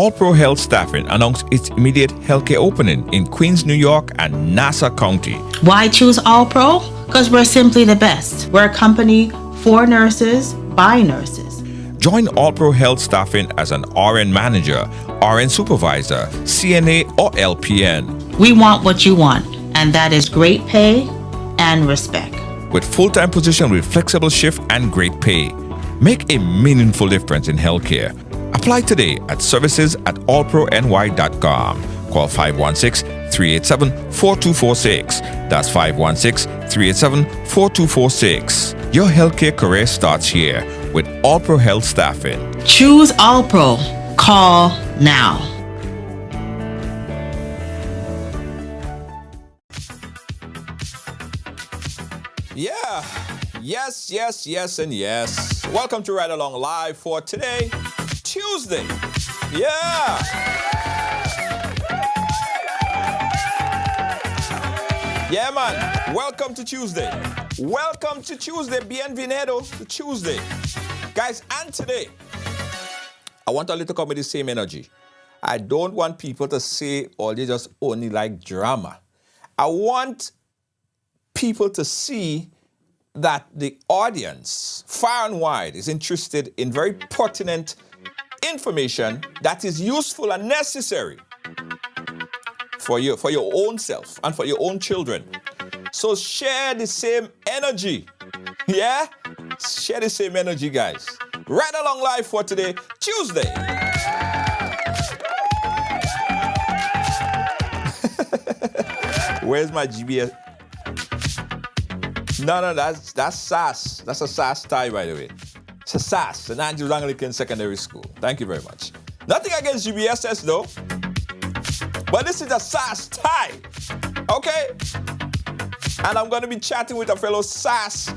All Pro Health Staffing announced its immediate healthcare opening in Queens, New York and Nassau County. Why choose All Pro? Because we're simply the best. We're a company for nurses, by nurses. Join All Pro Health Staffing as an RN manager, RN supervisor, CNA, or LPN. We want what you want, and that is great pay and respect. With full-time position with flexible shift and great pay. Make a meaningful difference in healthcare. Apply today at services@allprony.com. Call 516-387-4246. That's 516-387-4246. Your healthcare career starts here with All Pro Health Staffing. Choose All Pro. Call now. Yeah. Yes, and yes. Welcome to Ride Along Live for today, Tuesday. Yeah. Yeah, man. Welcome to Tuesday. Welcome to Tuesday. Bienvenido to Tuesday. Guys, and today, I want a little come with the same energy. I don't want people to say, oh, they just only like drama. I want people to see that the audience, far and wide, is interested in very pertinent information that is useful and necessary for your own self and for your own children. So share the same energy. Yeah? Share the same energy, guys. Right along live for today, Tuesday. Where's my GBS? No, that's SAS. That's a SAS tie, by the way. It's a SAS, St. Andrews Anglican Secondary School. Thank you very much. Nothing against GBSS, though. But this is a SAS tie, okay? And I'm going to be chatting with a fellow SAS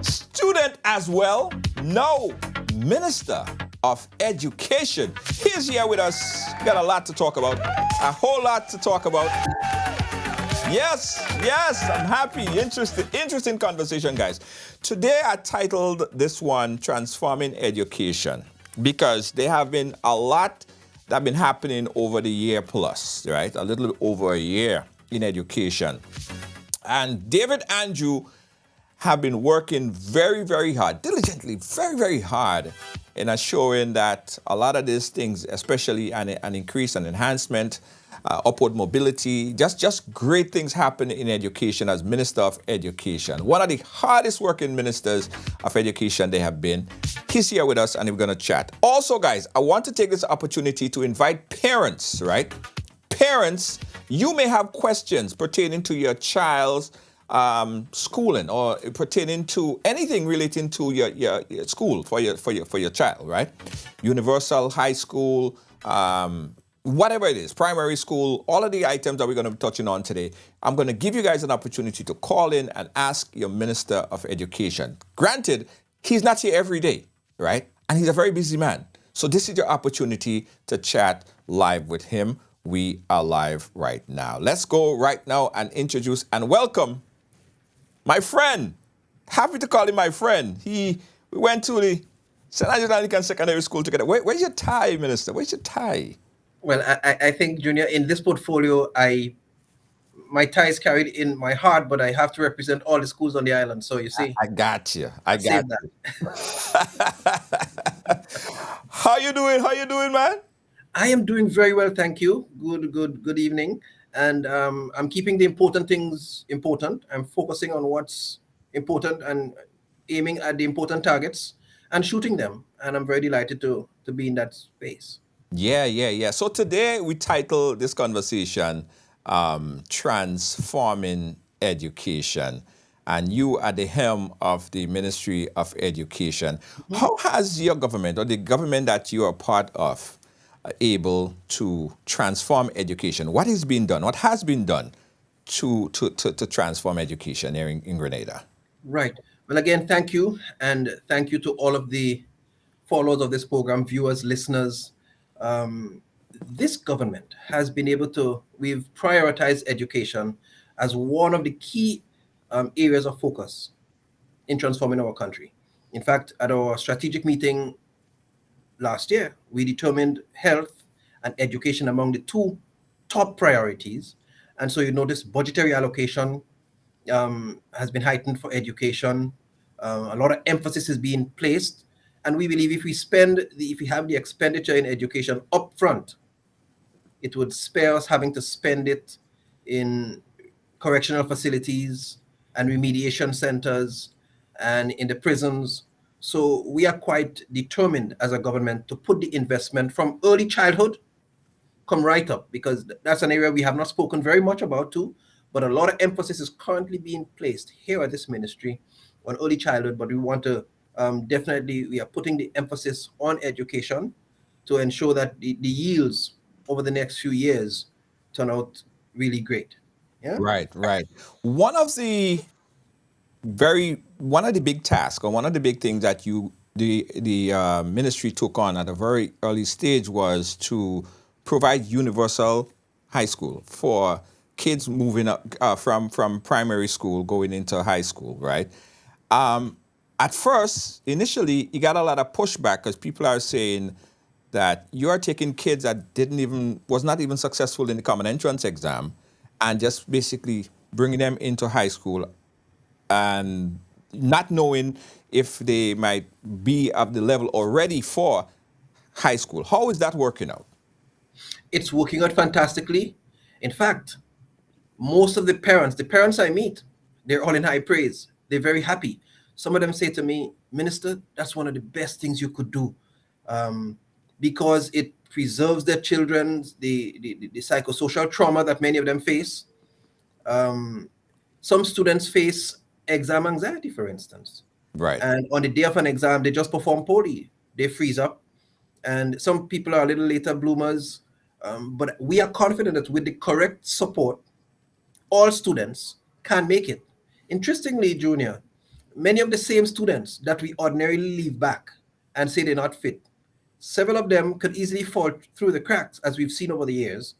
student as well. No, Minister of Education. He's here with us. Got a lot to talk about. A whole lot to talk about. Yes, I'm happy. Interesting conversation, guys. Today I titled this one Transforming Education because there have been a lot that have been happening over the year plus, right? A little over a year in education. And David Andrew have been working very, very hard, diligently, very, very hard in assuring that a lot of these things, especially an increase and enhancement, upward mobility, just great things happen in education as Minister of Education. One of the hardest working ministers of education they have been. He's here with us and we're going to chat. Also, guys, I want to take this opportunity to invite parents, right? Parents, you may have questions pertaining to your child's schooling or pertaining to anything relating to your school for your child, right? Universal high school, whatever it is, primary school, all of the items that we're going to be touching on today, I'm going to give you guys an opportunity to call in and ask your Minister of Education. Granted, he's not here every day, right? And he's a very busy man. So this is your opportunity to chat live with him. We are live right now. Let's go right now and introduce and welcome my friend. Happy to call him my friend. We went to the St. Andrews Anglican Secondary School together. Where's your tie, Minister? Where's your tie? Well, I think, Junior, in this portfolio, my tie is carried in my heart, but I have to represent all the schools on the island. So you see, I got you. How you doing, man? I am doing very well, thank you. Good evening. And I'm keeping the important things important. I'm focusing on what's important and aiming at the important targets and shooting them. And I'm very delighted to be in that space. Yeah. So today we title this conversation Transforming Education. And you are the helm of the Ministry of Education. Mm-hmm. How has your government or the government that you are part of able to transform education? What has been done? What has been done to transform education here in Grenada? Right. Well, again, thank you. And thank you to all of the followers of this program, viewers, listeners. This government has been able to, we've prioritized education as one of the key areas of focus in transforming our country. In fact, at our strategic meeting last year, we determined health and education among the two top priorities. And so you notice budgetary allocation has been heightened for education. A lot of emphasis is being placed, and we believe if we have the expenditure in education upfront, it would spare us having to spend it in correctional facilities and remediation centers and in the prisons. So we are quite determined as a government to put the investment from early childhood come right up, because that's an area we have not spoken very much about too, but a lot of emphasis is currently being placed here at this ministry on early childhood. But we want to definitely, we are putting the emphasis on education to ensure that the yields over the next few years turn out really great. Yeah. Right, right. One of the one of the big tasks, or one of the big things that the ministry took on at a very early stage, was to provide universal high school for kids moving up from primary school going into high school, right? At first, initially, you got a lot of pushback because people are saying that you are taking kids that was not even successful in the common entrance exam, and just basically bringing them into high school and not knowing if they might be at the level already for high school. How is that working out? It's working out fantastically. In fact, most of the parents I meet, they're all in high praise. They're very happy. Some of them say to me, Minister, that's one of the best things you could do, because it preserves their children's the psychosocial trauma that many of them face. Some students face exam anxiety, for instance. Right. And on the day of an exam, they just perform poorly. They freeze up. And some people are a little later bloomers. But we are confident that with the correct support, all students can make it. Interestingly, Junior, many of the same students that we ordinarily leave back and say they're not fit, several of them could easily fall through the cracks, as we've seen over the years.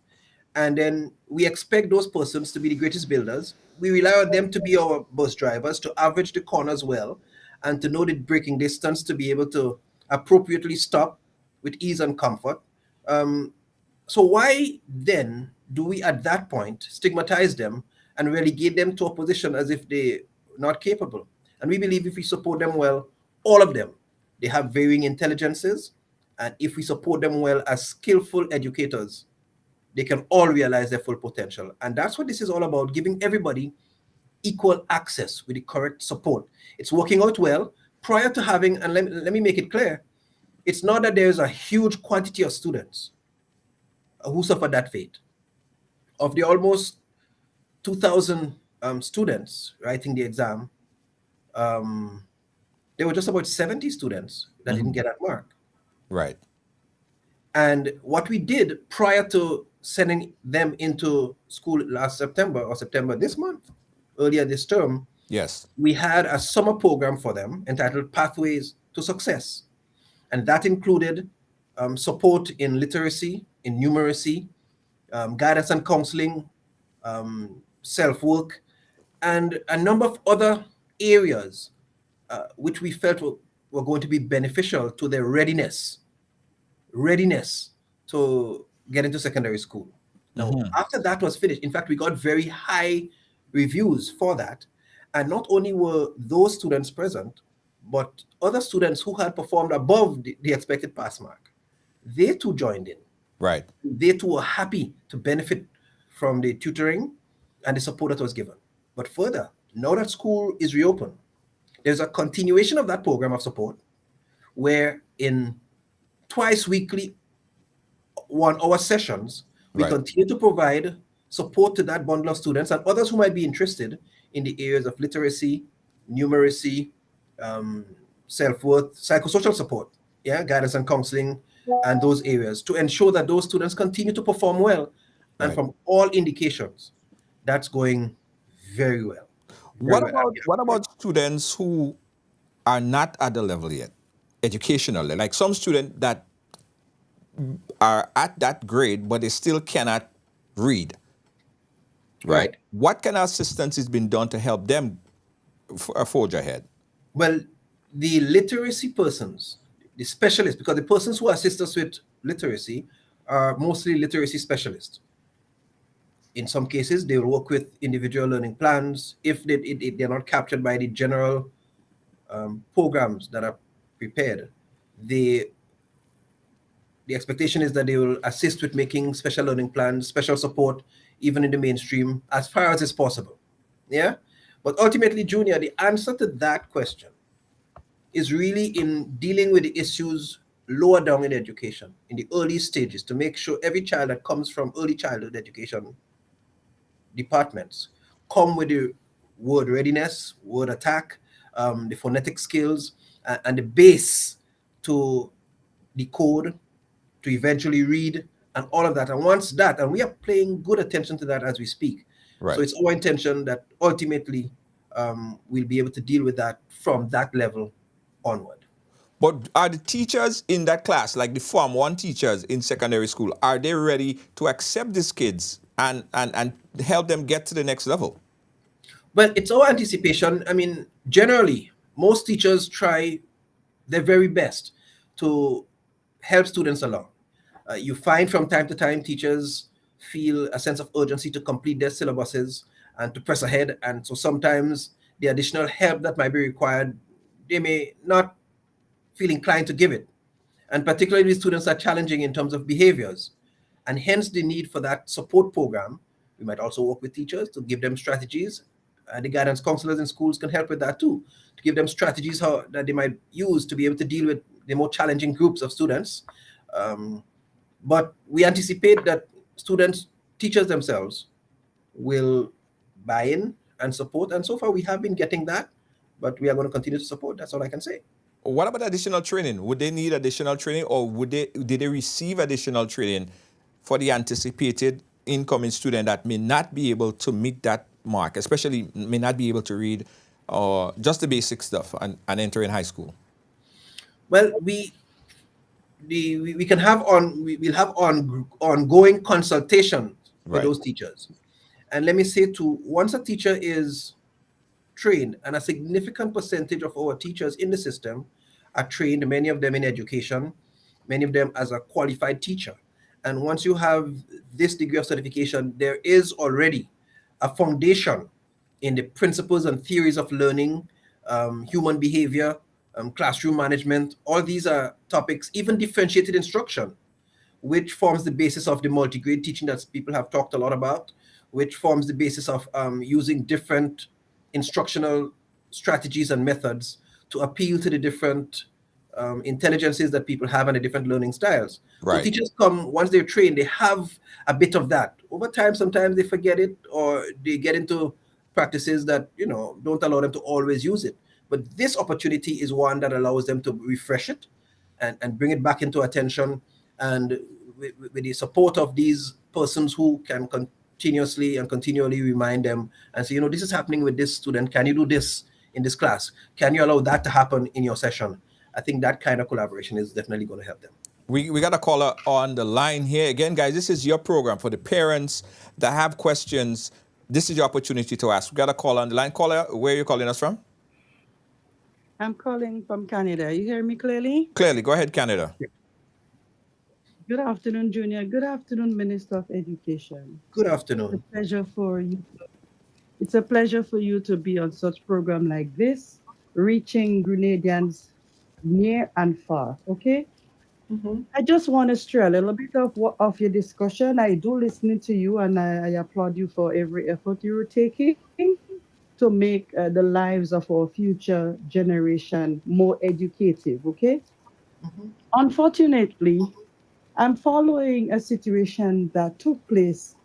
And then we expect those persons to be the greatest builders. We rely on them to be our bus drivers, to average the corners well, and to know the braking distance to be able to appropriately stop with ease and comfort. So why then do we at that point stigmatize them and relegate them to a position as if they're not capable? And we believe if we support them well, all of them, they have varying intelligences, and if we support them well as skillful educators, they can all realize their full potential. And that's what this is all about, giving everybody equal access with the correct support. It's working out well. Prior to having, and let me make it clear, it's not that there's a huge quantity of students who suffer that fate. Of the almost 2,000 students writing the exam, there were just about 70 students that didn't get that mark. Right. And what we did prior to sending them into school last September, or September this month, earlier this term, Yes. we had a summer program for them entitled Pathways to Success. And that included support in literacy, in numeracy, guidance and counseling, self-work, and a number of other areas which we felt were going to be beneficial to their readiness to get into secondary school. Now, after that was finished, in fact, we got very high reviews for that. And not only were those students present, but other students who had performed above the expected pass mark, they too joined in. Right. They too were happy to benefit from the tutoring and the support that was given. But further, now that school is reopened, there's a continuation of that program of support, where in twice weekly 1-hour sessions, we Right. continue to provide support to that bundle of students and others who might be interested in the areas of literacy, numeracy, self-worth, psychosocial support, guidance and counseling, and those areas, to ensure that those students continue to perform well. And Right. from all indications, that's going very well. What about students who are not at the level yet, educationally? Like some students that are at that grade, but they still cannot read. Right. What kind of assistance has been done to help them forge ahead? Well, the literacy persons, the specialists, because the persons who assist us with literacy are mostly literacy specialists. In some cases, they will work with individual learning plans. If they're not captured by the general programs that are prepared, the expectation is that they will assist with making special learning plans, special support, even in the mainstream, as far as is possible. Yeah? But ultimately, Junior, the answer to that question is really in dealing with the issues lower down in education, in the early stages, to make sure every child that comes from early childhood education departments come with the word readiness, word attack, the phonetic skills, and the base to decode, to eventually read, and all of that. And once that, and we are paying good attention to that as we speak. Right. So it's our intention that ultimately we'll be able to deal with that from that level onward. But are the teachers in that class, like the Form 1 teachers in secondary school, are they ready to accept these kids and help them get to the next level? Well, it's our anticipation. I mean, generally, most teachers try their very best to help students along. You find from time to time teachers feel a sense of urgency to complete their syllabuses and to press ahead. And so sometimes the additional help that might be required, they may not feel inclined to give it. And particularly if students are challenging in terms of behaviors. And hence the need for that support program. We might also work with teachers to give them strategies. The guidance counselors in schools can help with that too, to give them strategies that they might use to be able to deal with the more challenging groups of students. But we anticipate that students, teachers themselves will buy in and support. And so far we have been getting that, but we are going to continue to support. That's all I can say. What about additional training? Would they need additional training, or did they receive additional training for the anticipated incoming student that may not be able to meet that mark, especially may not be able to read or just the basic stuff and enter in high school? Well, we can have we'll have ongoing consultation with Right. those teachers. And let me say too, once a teacher is trained, and a significant percentage of our teachers in the system are trained, many of them in education, many of them as a qualified teacher. And once you have this degree of certification, there is already a foundation in the principles and theories of learning, human behavior, classroom management. All these are topics, even differentiated instruction, which forms the basis of the multi-grade teaching that people have talked a lot about, which forms the basis of using different instructional strategies and methods to appeal to the different intelligences that people have and the different learning styles. So Right. teachers come, once they're trained, they have a bit of that. Over time, sometimes they forget it, or they get into practices that, don't allow them to always use it. But this opportunity is one that allows them to refresh it and bring it back into attention. And with the support of these persons who can continuously and continually remind them and say, this is happening with this student. Can you do this in this class? Can you allow that to happen in your session? I think that kind of collaboration is definitely going to help them. We got a caller on the line here. Again, guys, this is your program for the parents that have questions. This is your opportunity to ask. We got a caller on the line. Caller, where are you calling us from? I'm calling from Canada. You hear me clearly? Clearly. Go ahead, Canada. Good afternoon, Junior. Good afternoon, Minister of Education. Good It's a afternoon. pleasure for you. It's a pleasure for you to be on such program like this, reaching Grenadians near and far. Okay. I just want to stray a little bit of your discussion. I do listening to you, and I applaud you for every effort you're taking to make the lives of our future generation more educative. Okay. Unfortunately, I'm following a situation that took place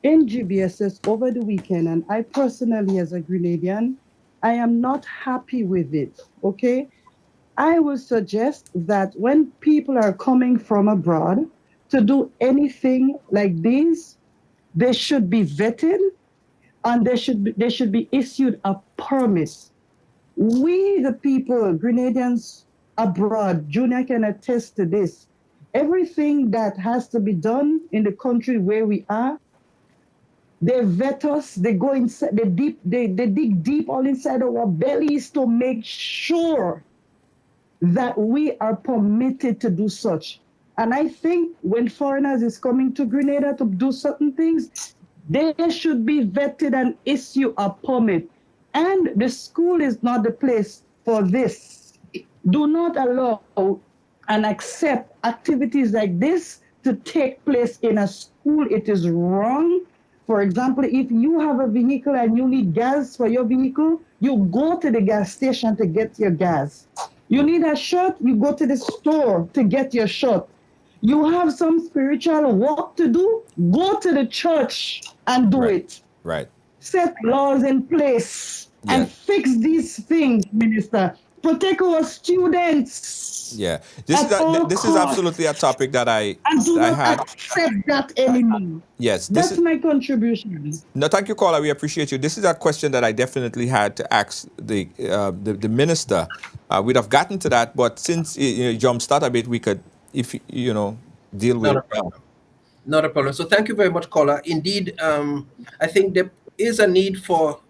in GBSS over the weekend, and I personally, as a Grenadian, I am not happy with it. Okay. I would suggest that when people are coming from abroad to do anything like this, they should be vetted and they should be issued a permit. We, the people, Grenadians abroad, Junior can attest to this. Everything that has to be done in the country where we are, they vet us, they go inside, they dig deep all inside our bellies to make sure that we are permitted to do such. And I think when foreigners is coming to Grenada to do certain things, they should be vetted and issue a permit. And the school is not the place for this. Do not allow and accept activities like this to take place in a school. It is wrong. For example, if you have a vehicle and you need gas for your vehicle, you go to the gas station to get your gas. You need a shirt, you go to the store to get your shirt. You have some spiritual work to do, go to the church and do Right. it. Right. Set laws in place and Yes. fix these things, Minister. Protect our students Yeah. at all This is costs absolutely a topic that and do I not had. accept that anymore. Yes. This That's is my contribution. no. Thank you, caller. We appreciate you. This is a question that I definitely had to ask the minister. We'd have gotten to that, but since you jumpstart a bit, we could, if deal with Not it a now. problem. Not a problem. So thank you very much, caller. Indeed, I think there is a need for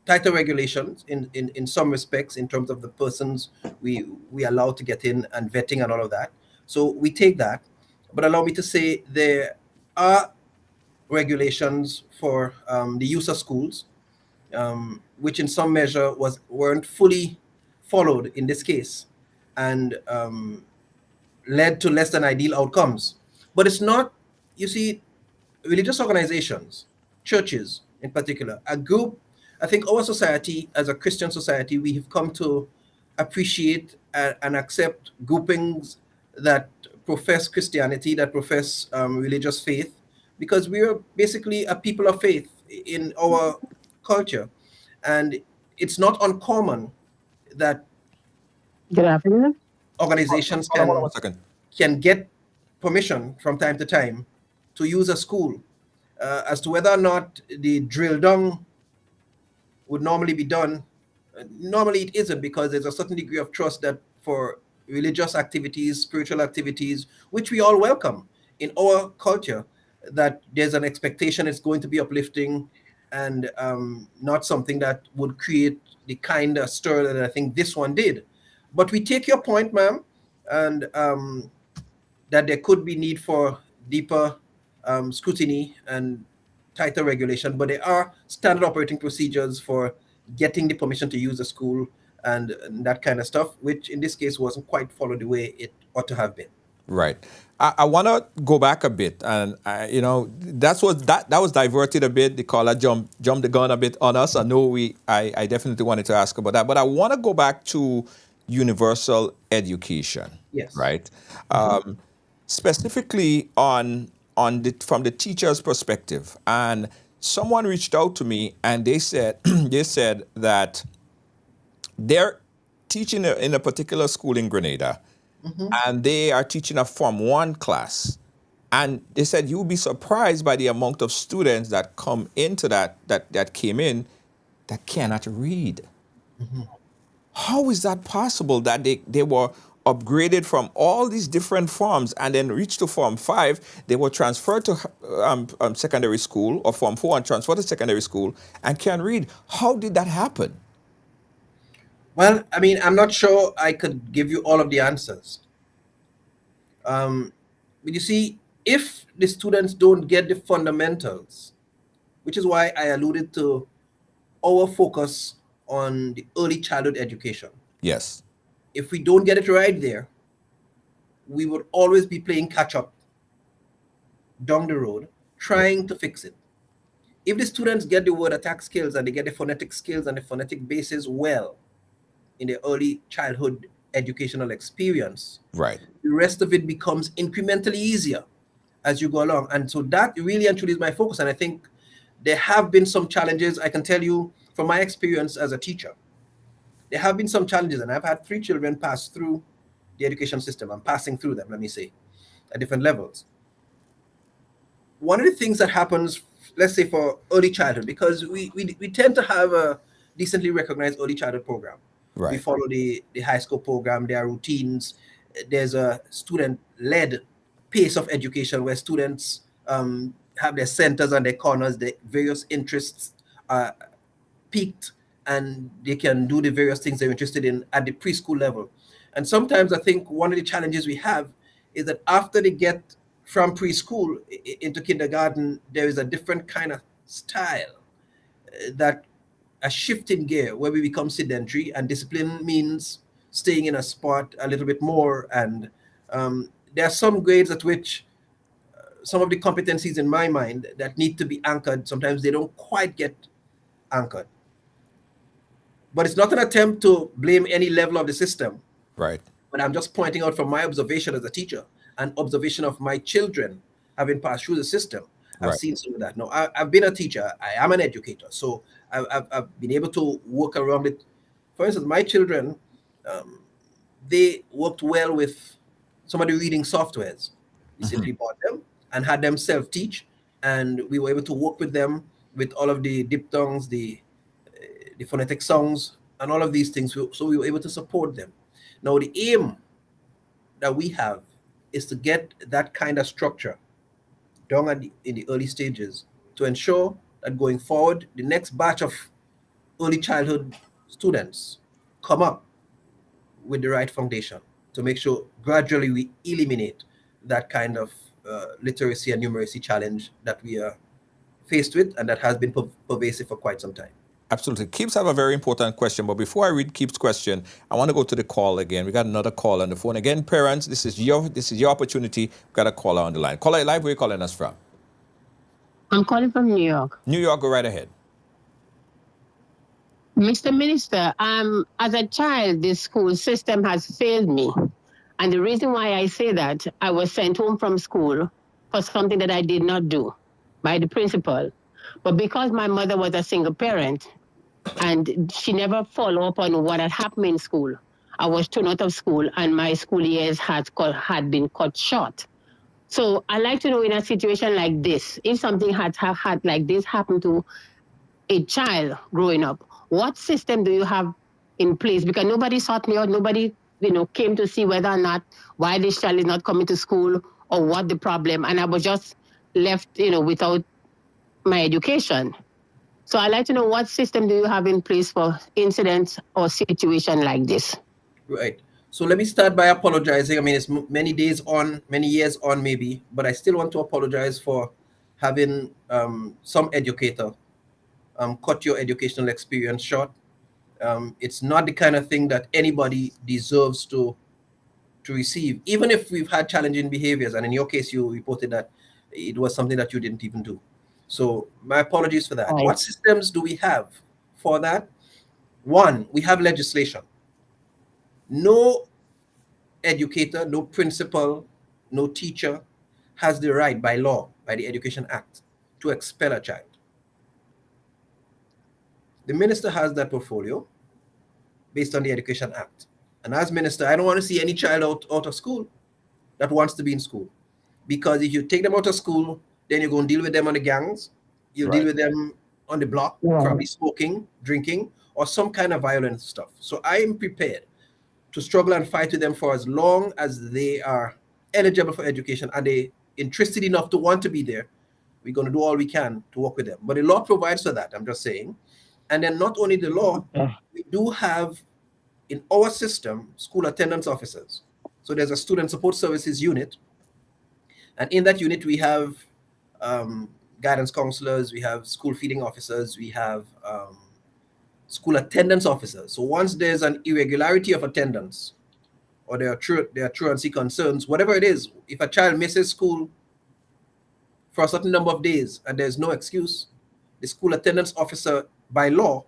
tighter regulations in some respects in terms of the persons we allow to get in and vetting and all of that. So we take that. But allow me to say there are regulations for the use of schools, which in some measure weren't fully followed in this case, and led to less than ideal outcomes. But it's not, you see, religious organizations, churches in particular, a group, I think our society, as a Christian society, we have come to appreciate and accept groupings that profess Christianity, that profess religious faith, because we are basically a people of faith in our culture. And it's not uncommon that Good afternoon. organizations Hold on one second. can get permission from time to time to use a school. As to whether or not the drill down would normally be done, normally it isn't, because there's a certain degree of trust that for religious activities, spiritual activities, which we all welcome in our culture, that there's an expectation it's going to be uplifting and not something that would create the kind of stir that I think this one did. But we take your point, ma'am, and that there could be need for deeper scrutiny and tighter regulation, but there are standard operating procedures for getting the permission to use a school and that kind of stuff, which in this case wasn't quite followed the way it ought to have been. Right. I want to go back a bit, and that was diverted a bit. The caller jumped the gun a bit on us. I know I definitely wanted to ask about that, but I want to go back to universal education. Yes. Right. Specifically from the teacher's perspective, and someone reached out to me and they said they said that they're teaching in a particular school in Grenada, and they are teaching a Form 1 class. And they said you'll be surprised by the amount of students that come into that came in that cannot read. How is that possible that they were upgraded from all these different forms and then reached to Form 5, they were transferred to secondary school, or Form 4 and transferred to secondary school and can read? How did that happen? Well, I mean, I'm not sure I could give you all of the answers. But you see, if the students don't get the fundamentals, which is why I alluded to our focus on the early childhood education, Yes. if we don't get it right there, we would always be playing catch up down the road, trying to fix it. If the students get the word attack skills and they get the phonetic skills and the phonetic basis well in the early childhood educational experience, Right. the rest of it becomes incrementally easier as you go along. And so that really and truly is my focus. And I think there have been some challenges. I can tell you from my experience as a teacher, there have been some challenges, and I've had 3 children pass through the education system. I'm passing through them, let me say, at different levels. One of the things that happens, let's say for early childhood, because we tend to have a decently recognized early childhood program. Right. We follow the high school program, there are routines, there's a student-led pace of education where students have their centers and their corners, the various interests are peaked, and they can do the various things they're interested in at the preschool level. And sometimes I think one of the challenges we have is that after they get from preschool into kindergarten, there is a different kind of style, that a shift in gear where we become sedentary, and discipline means staying in a spot a little bit more. And there are some grades at which some of the competencies in my mind that need to be anchored, sometimes they don't quite get anchored. But it's not an attempt to blame any level of the system, Right. but I'm just pointing out from my observation as a teacher and observation of my children having passed through the system. I've Right. seen some of that. Now, I've been a teacher, I am an educator, so I've been able to work around it. For instance, my children, um, they worked well with some of the reading softwares. We simply bought them and had them self-teach, and we were able to work with them with all of the diphthongs, the phonetic sounds, and all of these things. So we were able to support them. Now, the aim that we have is to get that kind of structure down in the early stages to ensure that going forward, the next batch of early childhood students come up with the right foundation, to make sure gradually we eliminate that kind of literacy and numeracy challenge that we are faced with and that has been pervasive for quite some time. Absolutely. Keeps have a very important question, but before I read Keeps' question, I want to go to the call again. We got another call on the phone. Again, parents, this is your opportunity. We've got a caller on the line. Caller live, where are you calling us from? I'm calling from New York. New York, go right ahead. Mr. Minister, as a child, the school system has failed me. And the reason why I say that, I was sent home from school for something that I did not do by the principal. But because my mother was a single parent and she never followed up on what had happened in school, I was thrown out of school and my school years had been cut short. So I like to know, in a situation like this, if something had like this happen to a child growing up, what system do you have in place? Because nobody sought me out, nobody came to see whether or not why this child is not coming to school or what the problem, and I was just left without my education. So I'd like to know, what system do you have in place for incidents or situation like this? Right. So let me start by apologizing. I mean, it's many days on, many years on maybe, but I still want to apologize for having some educator cut your educational experience short. It's not the kind of thing that anybody deserves to receive, even if we've had challenging behaviors. And in your case, you reported that it was something that you didn't even do. So my apologies for that. Right. What systems do we have for that? One, we have legislation. No educator, no principal, no teacher has the right by law, by the Education Act, to expel a child. The minister has that portfolio based on the Education Act. And as minister, I don't want to see any child out of school that wants to be in school. Because if you take them out of school, then you're going to deal with them on the gangs, you'll deal with them on the block, probably smoking, drinking, or some kind of violent stuff. So I am prepared to struggle and fight with them for as long as they are eligible for education and they interested enough to want to be there. We're going to do all we can to work with them. But the law provides for that, I'm just saying. And then not only the law, we do have in our system school attendance officers. So there's a student support services unit. And in that unit, we have guidance counselors, we have school feeding officers, we have school attendance officers. So once there's an irregularity of attendance, or there are truancy concerns, whatever it is, if a child misses school for a certain number of days and there's no excuse, the school attendance officer, by law,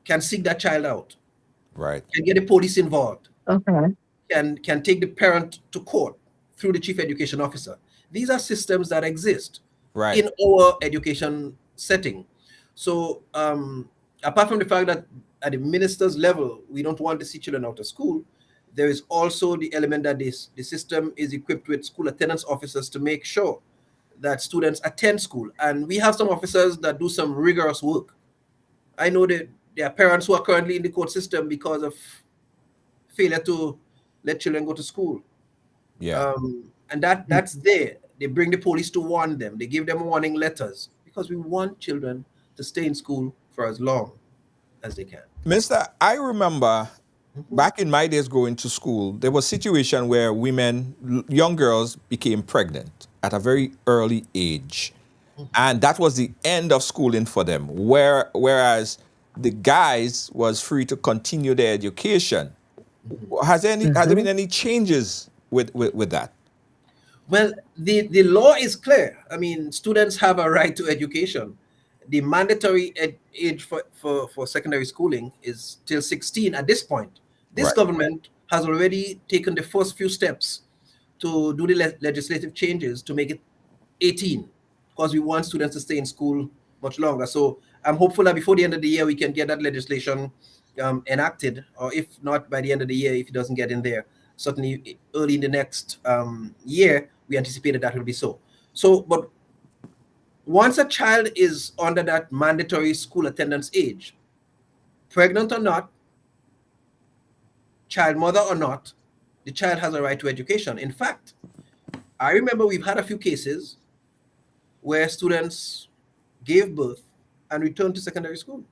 can seek that child out. Right. Can get the police involved. Okay. Can take the parent to court through the chief education officer. These are systems that exist in our education setting. So apart from the fact that at the minister's level, we don't want to see children out of school, there is also the element that the system is equipped with school attendance officers to make sure that students attend school. And we have some officers that do some rigorous work. I know that there are parents who are currently in the court system because of failure to let children go to school. Yeah. And that's there. They bring the police to warn them. They give them warning letters because we want children to stay in school for as long as they can. Mister, I remember back in my days going to school, there was a situation where women, young girls, became pregnant at a very early age. And that was the end of schooling for them. Whereas the guys was free to continue their education. Has there been any changes with that? Well, the law is clear. I mean, students have a right to education. The mandatory age for secondary schooling is till 16 at this point. This Right. government has already taken the first few steps to do the legislative changes to make it 18, because we want students to stay in school much longer. So I'm hopeful that before the end of the year, we can get that legislation enacted, or if not by the end of the year, if it doesn't get in there, certainly early in the next year, we anticipate that will be so. So, but once a child is under that mandatory school attendance age, pregnant or not, child mother or not, the child has a right to education. In fact, I remember we've had a few cases where students gave birth and returned to secondary school.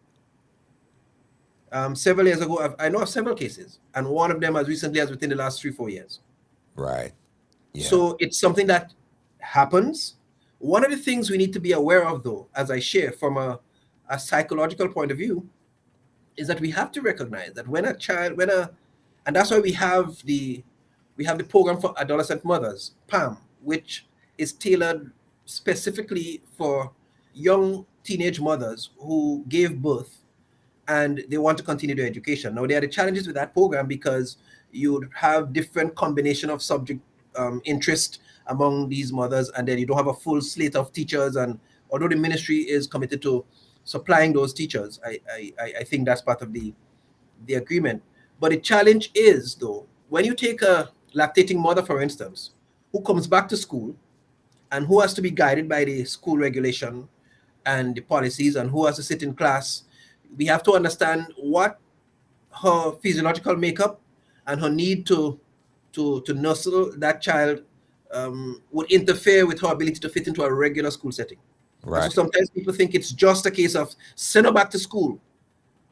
Several years ago, I know of several cases, and one of them as recently as within the last 3-4 years. Right. Yeah. So it's something that happens. One of the things we need to be aware of, though, as I share from a psychological point of view, is that we have to recognize that when a child, and that's why we have the program for adolescent mothers, PAM, which is tailored specifically for young teenage mothers who gave birth and they want to continue their education. Now, there are the challenges with that program because you have different combination of subject interest among these mothers, and then you don't have a full slate of teachers. And although the ministry is committed to supplying those teachers, I think that's part of the agreement. But the challenge is, though, when you take a lactating mother, for instance, who comes back to school and who has to be guided by the school regulation and the policies, and who has to sit in class, we have to understand what her physiological makeup and her need to nurture that child would interfere with her ability to fit into a regular school setting. Right. So sometimes people think it's just a case of send her back to school.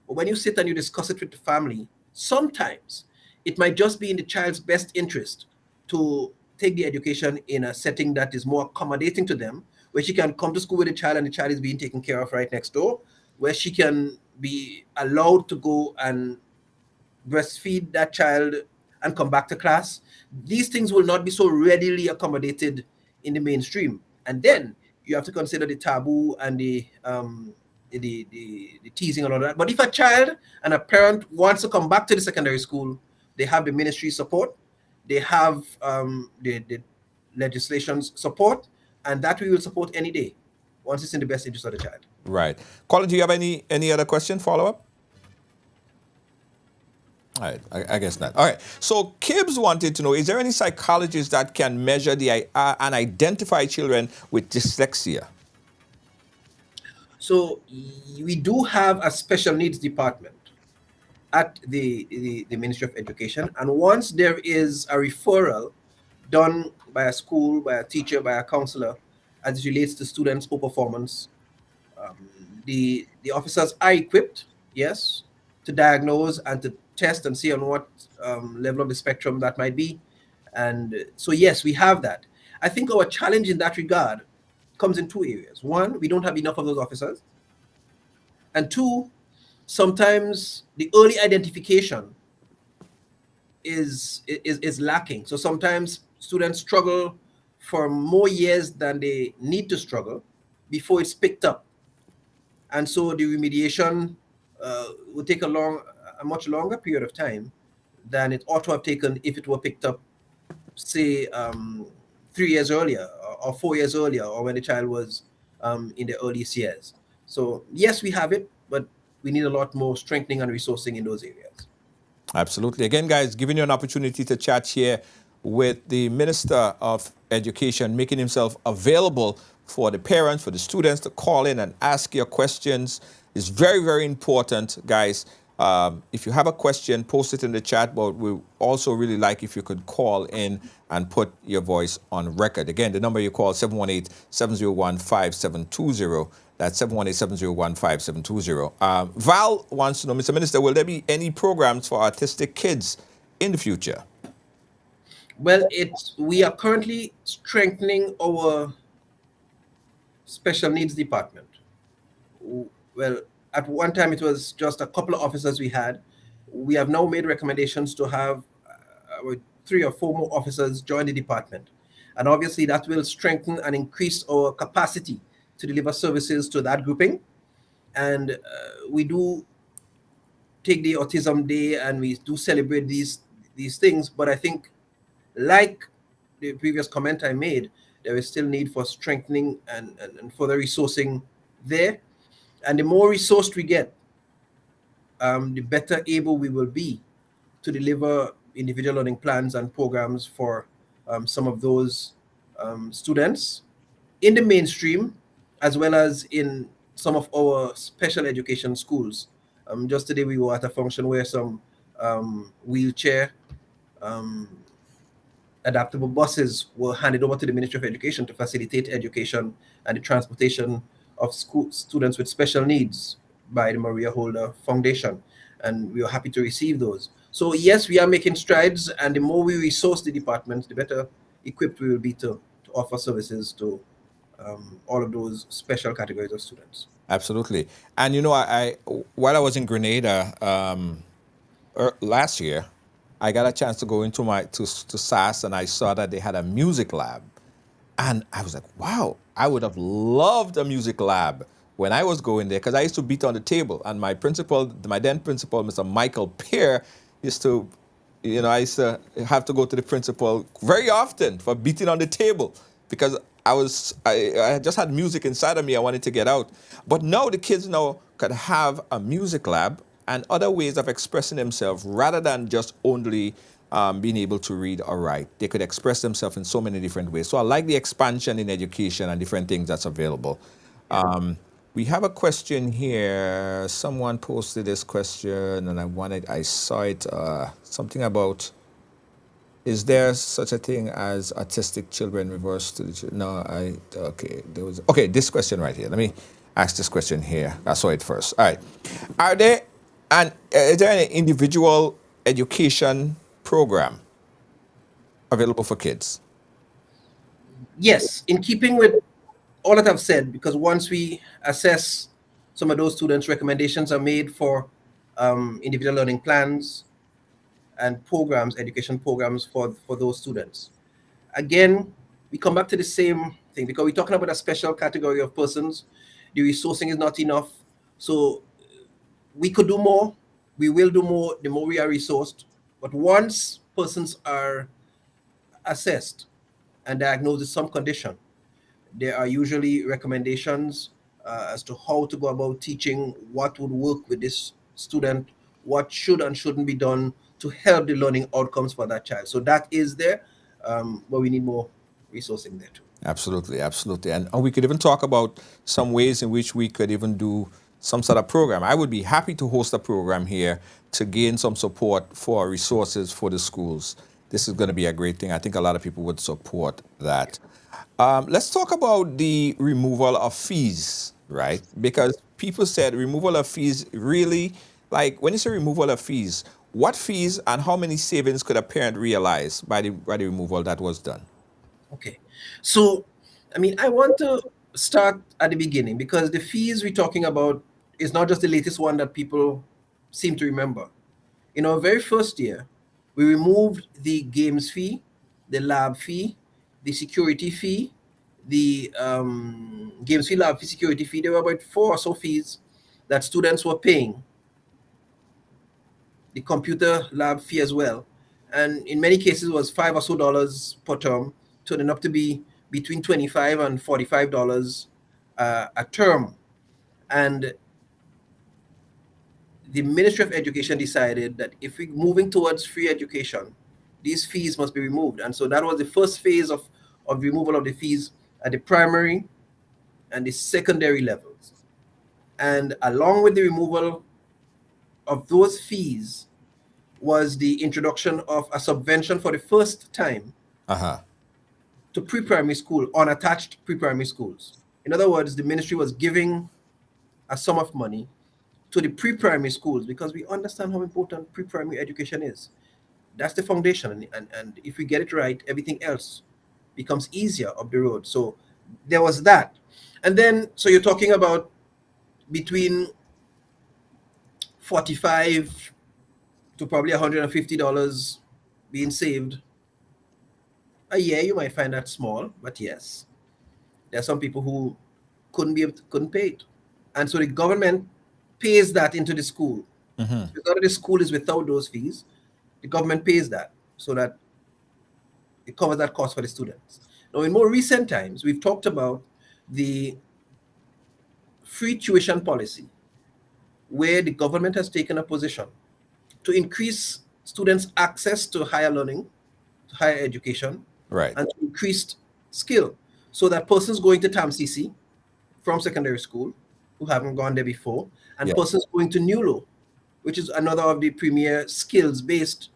But when you sit and you discuss it with the family, sometimes it might just be in the child's best interest to take the education in a setting that is more accommodating to them, where she can come to school with the child and the child is being taken care of right next door, where she can be allowed to go and breastfeed that child and come back to class. These things will not be so readily accommodated in the mainstream. And then you have to consider the taboo and the teasing and all that. But if a child and a parent wants to come back to the secondary school, they have the ministry support, they have the legislation's support, and that we will support any day once it's in the best interest of the child. Right. Colin, do you have any other question, follow-up? All right, I guess not. All right, so Kibbs wanted to know, is there any psychologist that can measure and identify children with dyslexia? So we do have a special needs department at the Ministry of Education, and once there is a referral done by a school, by a teacher, by a counselor, as it relates to students' poor performance, the officers are equipped, yes, to diagnose and to test and see on what level of the spectrum that might be. And so, yes, we have that. I think our challenge in that regard comes in two areas. One, we don't have enough of those officers. And two, sometimes the early identification is lacking. So sometimes students struggle for more years than they need to struggle before it's picked up. And so the remediation will take a much longer period of time than it ought to have taken if it were picked up, say, 3 years earlier or 4 years earlier, or when the child was in the earliest years. So yes, we have it, but we need a lot more strengthening and resourcing in those areas. Absolutely. Again, guys, giving you an opportunity to chat here with the Minister of Education, making himself available for the parents, for the students to call in and ask your questions. It's very, very important, guys. If you have a question, post it in the chat, but we also really like if you could call in and put your voice on record. Again, the number you call, 718-701-5720. That's 718-701-5720. Val wants to know, Mr. Minister, will there be any programs for autistic kids in the future? Well, we are currently strengthening our special needs department. Well, at one time it was just a couple of officers we had. We have now made recommendations to have 3 or 4 more officers join the department. And obviously that will strengthen and increase our capacity to deliver services to that grouping. And we do take the Autism Day and we do celebrate these things. But I think, like the previous comment I made, there is still need for strengthening and further resourcing there. And the more resourced we get, the better able we will be to deliver individual learning plans and programs for some of those students in the mainstream, as well as in some of our special education schools. Just today we were at a function where some wheelchair adaptable buses were handed over to the Ministry of Education to facilitate education and the transportation of students with special needs by the Maria Holder Foundation. And we are happy to receive those. So yes, we are making strides, and the more we resource the department, the better equipped we will be to offer services to all of those special categories of students. Absolutely. And you know, I while I was in Grenada last year, I got a chance to go into to SAS, and I saw that they had a music lab. And I was like, wow, I would have loved a music lab when I was going there, because I used to beat on the table. And my then principal, Mr. Michael Peer, used to, I used to have to go to the principal very often for beating on the table, because I just had music inside of me I wanted to get out. But now the kids now could have a music lab and other ways of expressing themselves rather than just only being able to read or write. They could express themselves in so many different ways. So I like the expansion in education and different things that's available. We have a question here. Someone posted this question, and I saw it, something about, is there such a thing as autistic children reverse to the children? No, okay, this question right here. Let me ask this question here. I saw it first. All right. Is there an individual education program available for kids? Yes, in keeping with all that I've said, because once we assess some of those students, recommendations are made for individual learning plans and programs, education programs for those students. Again, we come back to the same thing, because we're talking about a special category of persons. The resourcing is not enough. So we could do more. We will do more the more we are resourced. But once persons are assessed and diagnosed with some condition, there are usually recommendations as to how to go about teaching, what would work with this student, what should and shouldn't be done to help the learning outcomes for that child. So that is there, but we need more resourcing there too. Absolutely, absolutely. And we could even talk about some ways in which we could even do some sort of program. I would be happy to host a program here to gain some support for resources for the schools. This is going to be a great thing. I think a lot of people would support that. Let's talk about the removal of fees, right? Because people said removal of fees really, like when you say removal of fees, what fees and how many savings could a parent realize by the removal that was done? Okay, so I want to start at the beginning, because the fees we're talking about is not just the latest one that people seem to remember. In our very first year, we removed the games fee, the lab fee, the security fee, the games fee, lab fee, security fee. There were about 4 or so fees that students were paying. The computer lab fee as well. And in many cases it was $5 or so per term, turning up to be between $25 and $45 a term. And the Ministry of Education decided that if we're moving towards free education, these fees must be removed. And so that was the first phase of removal of the fees at the primary and the secondary levels. And along with the removal of those fees was the introduction of a subvention for the first time to pre-primary school, unattached pre-primary schools. In other words, the ministry was giving a sum of money to the pre-primary schools because we understand how important pre-primary education is. That's the foundation, and if we get it right, everything else becomes easier up the road. So there was that. And then, so you're talking about between 45 to probably $150 being saved a year. You might find that small, but yes, there are some people who couldn't pay it, and so the government pays that into the school. Because the school is without those fees, the government pays that so that it covers that cost for the students. Now, in more recent times, we've talked about the free tuition policy, where the government has taken a position to increase students' access to higher learning, to higher education, Right. and to increased skill, so that persons going to TAMCC from secondary school who haven't gone there before, and Yeah. persons going to NULO, which is another of the premier skills-based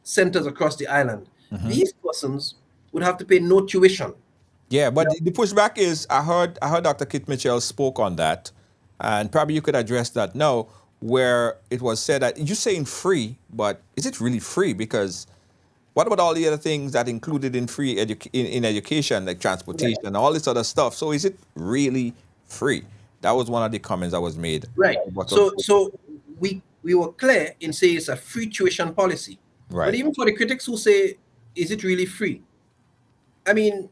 centers across the island. These persons would have to pay no tuition. Yeah, but the pushback is I heard Dr. Kit Mitchell spoke on that, and probably you could address that now, where it was said that you're saying free, but is it really free? Because what about all the other things that included in free in education, like transportation and all this other stuff? So is it really free? That was one of the comments that was made. Right. What So we were clear in saying it's a free tuition policy. Right. But even for the critics who say, is it really free? I mean,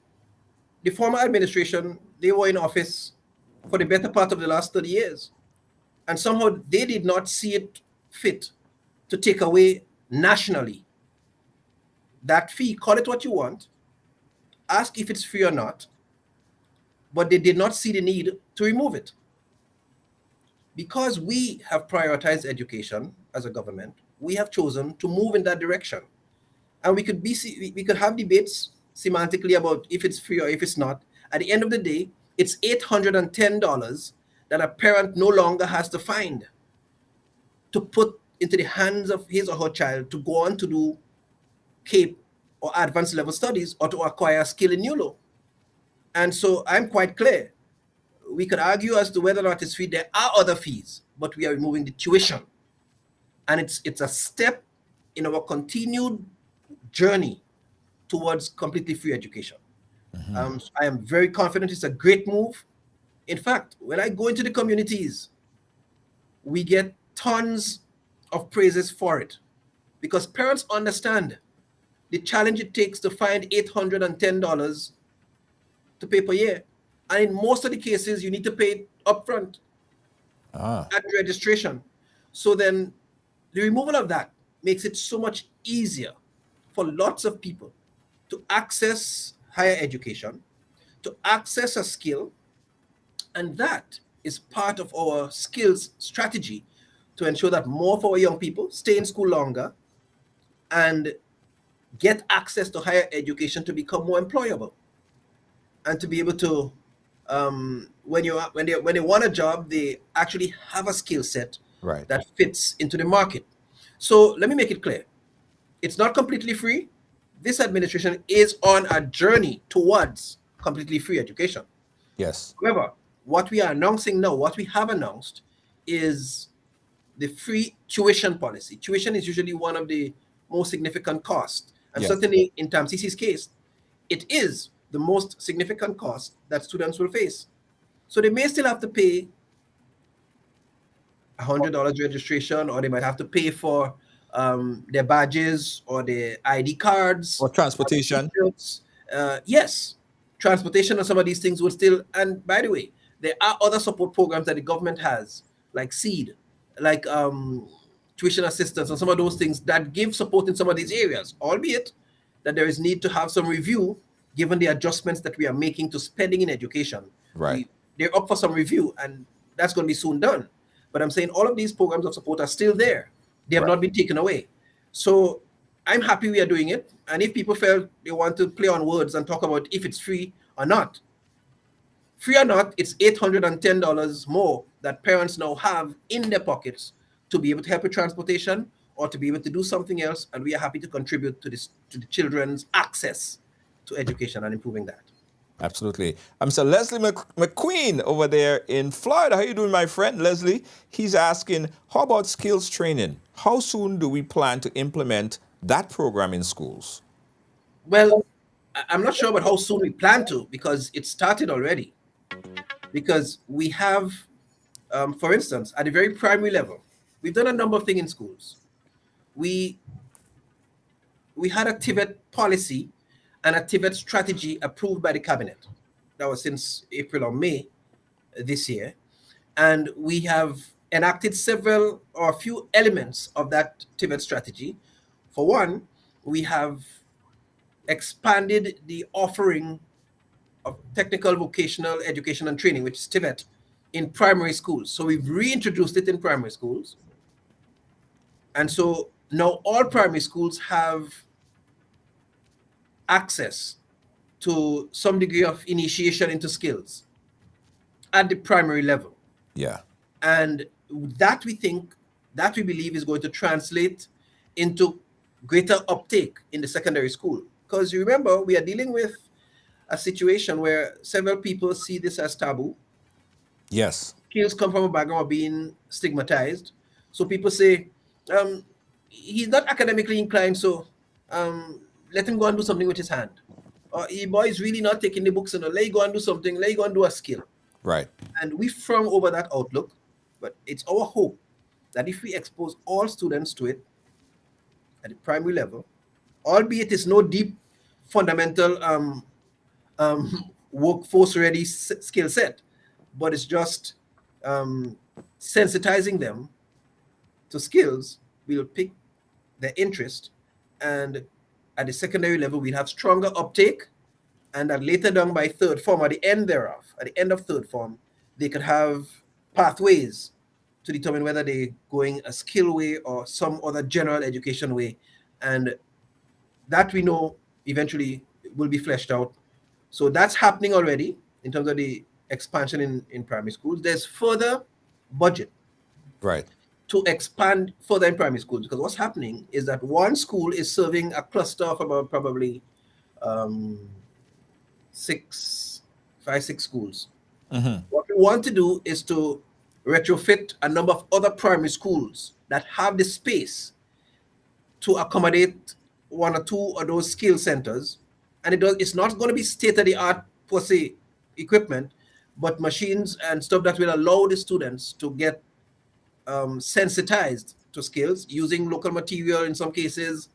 the former administration, they were in office for the better part of the last 30 years. And somehow they did not see it fit to take away nationally that fee. Call it what you want, ask if it's free or not, but they did not see the need to remove it. Because we have prioritized education as a government, we have chosen to move in that direction. And we could have debates semantically about if it's free or if it's not. At the end of the day, it's $810 that a parent no longer has to find to put into the hands of his or her child to go on to do CAPE or advanced level studies or to acquire a skill in NULO. And so I'm quite clear. We could argue as to whether or not it's free. There are other fees, but we are removing the tuition. And it's a step in our continued journey towards completely free education. So I am very confident it's a great move. In fact, when I go into the communities, we get tons of praises for it because parents understand the challenge it takes to find $810 to pay per year. And in most of the cases, you need to pay upfront at registration. So then the removal of that makes it so much easier for lots of people to access higher education, to access a skill, and that is part of our skills strategy to ensure that more of our young people stay in school longer and get access to higher education to become more employable and to be able to when they want a job, they actually have a skill set Right. that fits into the market. So let me make it clear. It's not completely free. This administration is on a journey towards completely free education. Yes. However, what we are announcing now, what we have announced, is the free tuition policy. Tuition is usually one of the most significant costs. And Yes. certainly in TAMCC's case, it is the most significant cost that students will face. So they may still have to pay $100 registration, or they might have to pay for their badges or their ID cards. Or transportation. Yes, transportation and some of these things will still, and by the way, there are other support programs that the government has, like SEED, like tuition assistance and some of those things that give support in some of these areas, albeit that there is need to have some review given the adjustments that we are making to spending in education. Right. They're up for some review, and that's going to be soon done. But I'm saying all of these programs of support are still there. They have not been taken away. So I'm happy we are doing it. And if people felt they want to play on words and talk about if it's free or not, it's $810 more that parents now have in their pockets to be able to help with transportation or to be able to do something else. And we are happy to contribute to this, to the children's access to education and improving that. Absolutely. Mr. Leslie McQueen over there in Florida. How you doing, my friend? Leslie, he's asking, how about skills training? How soon do we plan to implement that program in schools? Well, I'm not sure about how soon we plan to, because it started already. Because we have, for instance, at the very primary level, we've done a number of things in schools. We had a TVET policy and a TVET strategy approved by the cabinet. That was since April or May this year. And we have enacted several or a few elements of that TVET strategy. For one, we have expanded the offering of technical vocational education and training, which is TVET, in primary schools. So we've reintroduced it in primary schools. And so now all primary schools have access to some degree of initiation into skills at the primary level. Yeah. And that we believe is going to translate into greater uptake in the secondary school. Because you remember, we are dealing with a situation where several people see this as taboo. Yes. Skills come from a background of being stigmatized. So people say, he's not academically inclined, so let him go and do something with his hand. Or he boy is really not taking the books, and let you go and do something, let you go and do a skill. Right. And we frown over that outlook, but it's our hope that if we expose all students to it at the primary level, albeit it's no deep fundamental workforce ready skill set, but it's just sensitizing them to skills, we'll pick their interest, and at the secondary level we'll have stronger uptake, and that later down by third form, at the end thereof, at the end of third form, they could have pathways to determine whether they're going a skill way or some other general education way. And that we know eventually will be fleshed out. So that's happening already in terms of the expansion in primary schools. There's further budget Right. to expand further in primary schools, because what's happening is that one school is serving a cluster of about probably 6 schools. What we want to do is to retrofit a number of other primary schools that have the space to accommodate one or two of those skill centers. And it's not going to be state-of-the-art per se equipment, but machines and stuff that will allow the students to get sensitized to skills using local material in some cases,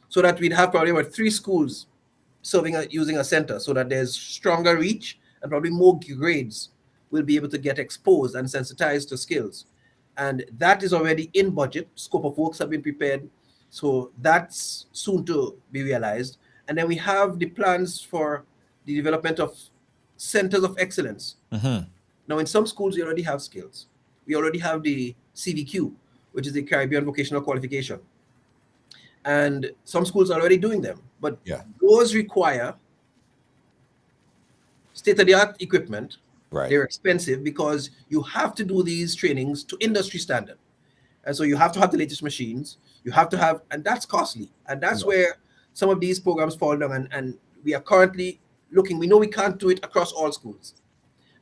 so that we'd have probably about 3 schools using a center, so that there's stronger reach and probably more grades will be able to get exposed and sensitized to skills. And that is already in budget. Scope of works have been prepared, so that's soon to be realized. And then we have the plans for the development of centers of excellence. Now, in some schools, we already have skills. We already have the CVQ, which is the Caribbean Vocational Qualification. And some schools are already doing them. But those require state-of-the-art equipment. Right. They're expensive because you have to do these trainings to industry standard. And so you have to have the latest machines. You have to have, and that's costly. And that's where some of these programs fall down. And we are currently looking, we know we can't do it across all schools.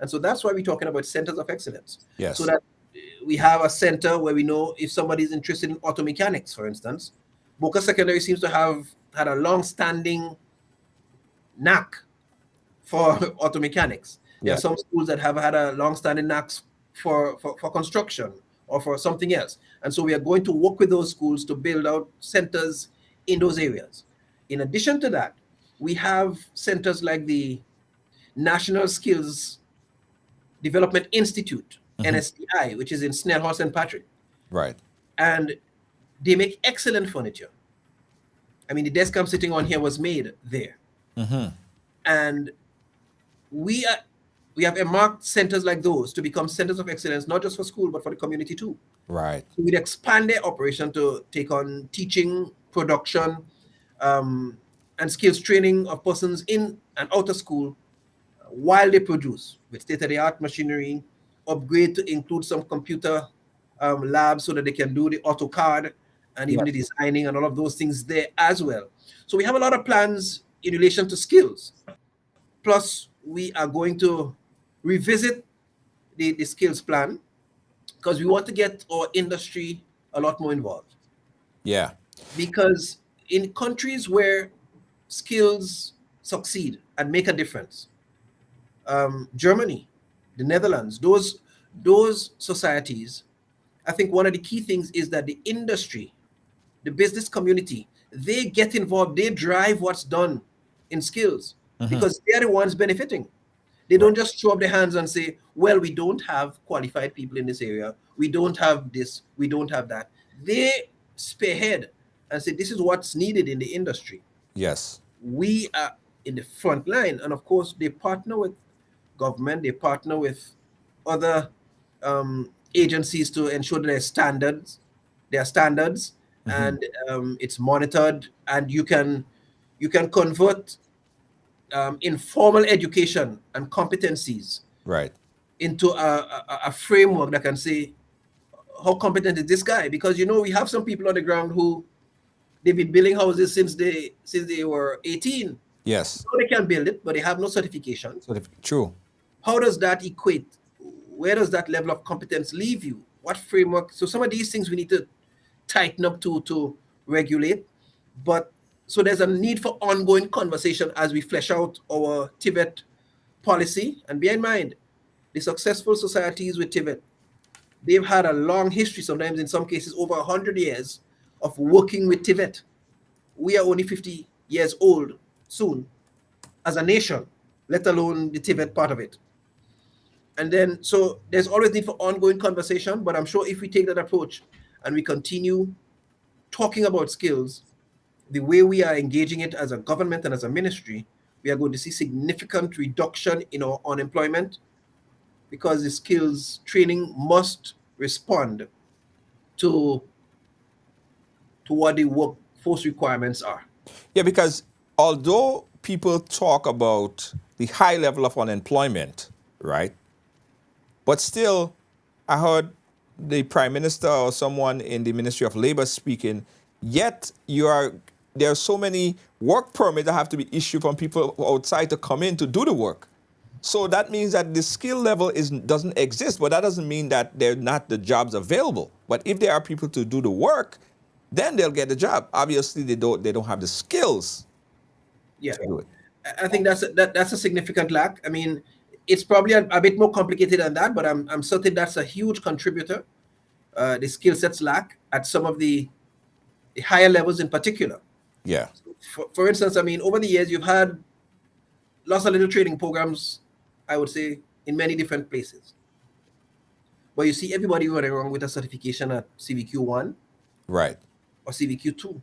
And so that's why we're talking about centers of excellence. Yes. So that we have a center where we know if somebody is interested in auto mechanics, for instance. Boca Secondary seems to have had a long-standing knack for auto mechanics. There are some schools that have had a long-standing knack for construction or for something else. And so we are going to work with those schools to build out centers in those areas. In addition to that, we have centers like the National Skills Development Institute, NSDI, which is in Snellhurst and Patrick. Right. And they make excellent furniture. I mean, the desk I'm sitting on here was made there. And we have earmarked centers like those to become centers of excellence, not just for school, but for the community too. Right. So we'd expand their operation to take on teaching, production, and skills training of persons in and out of school while they produce with state-of-the-art machinery, upgrade to include some computer labs so that they can do the AutoCAD and even the designing and all of those things there as well. So we have a lot of plans in relation to skills. Plus, we are going to revisit the skills plan because we want to get our industry a lot more involved. Yeah. Because in countries where skills succeed and make a difference, Germany, the Netherlands, those societies, I think one of the key things is that the industry, the business community, they get involved, they drive what's done in skills because they're the ones benefiting. They don't just throw up their hands and say, well, we don't have qualified people in this area. We don't have this. We don't have that. They spearhead and say, this is what's needed in the industry. Yes. We are in the front line. And of course, they partner with government, they partner with other agencies to ensure that there are standards, and it's monitored, and you can convert informal education and competencies Right. into a framework that can say, how competent is this guy? Because we have some people on the ground who they've been building houses since they were 18. Yes. So they can build it, but they have no certification. True. How does that equate? Where does that level of competence leave you? What framework? So some of these things we need to tighten up to regulate. But so there's a need for ongoing conversation as we flesh out our TVET policy. And bear in mind, the successful societies with TVET, they've had a long history, sometimes in some cases over 100 years of working with TVET. We are only 50 years old soon as a nation, let alone the TVET part of it. And then, so there's always need for ongoing conversation, but I'm sure if we take that approach and we continue talking about skills, the way we are engaging it as a government and as a ministry, we are going to see significant reduction in our unemployment because the skills training must respond to what the workforce requirements are. Yeah, because although people talk about the high level of unemployment, right? But still, I heard the Prime Minister or someone in the Ministry of Labor speaking, yet there are so many work permits that have to be issued from people outside to come in to do the work. So that means that the skill level doesn't exist, but that doesn't mean that they're not the jobs available. But if there are people to do the work, then they'll get the job. Obviously, they don't have the skills Yeah, to do it. I think that's a significant lack. I mean, it's probably a bit more complicated than that, but I'm certain that's a huge contributor. The skill sets lack at some of the higher levels in particular. Yeah. For instance, I mean, over the years, you've had lots of little training programs, I would say, in many different places. But you see everybody running around with a certification at CVQ1 Right. or CVQ2.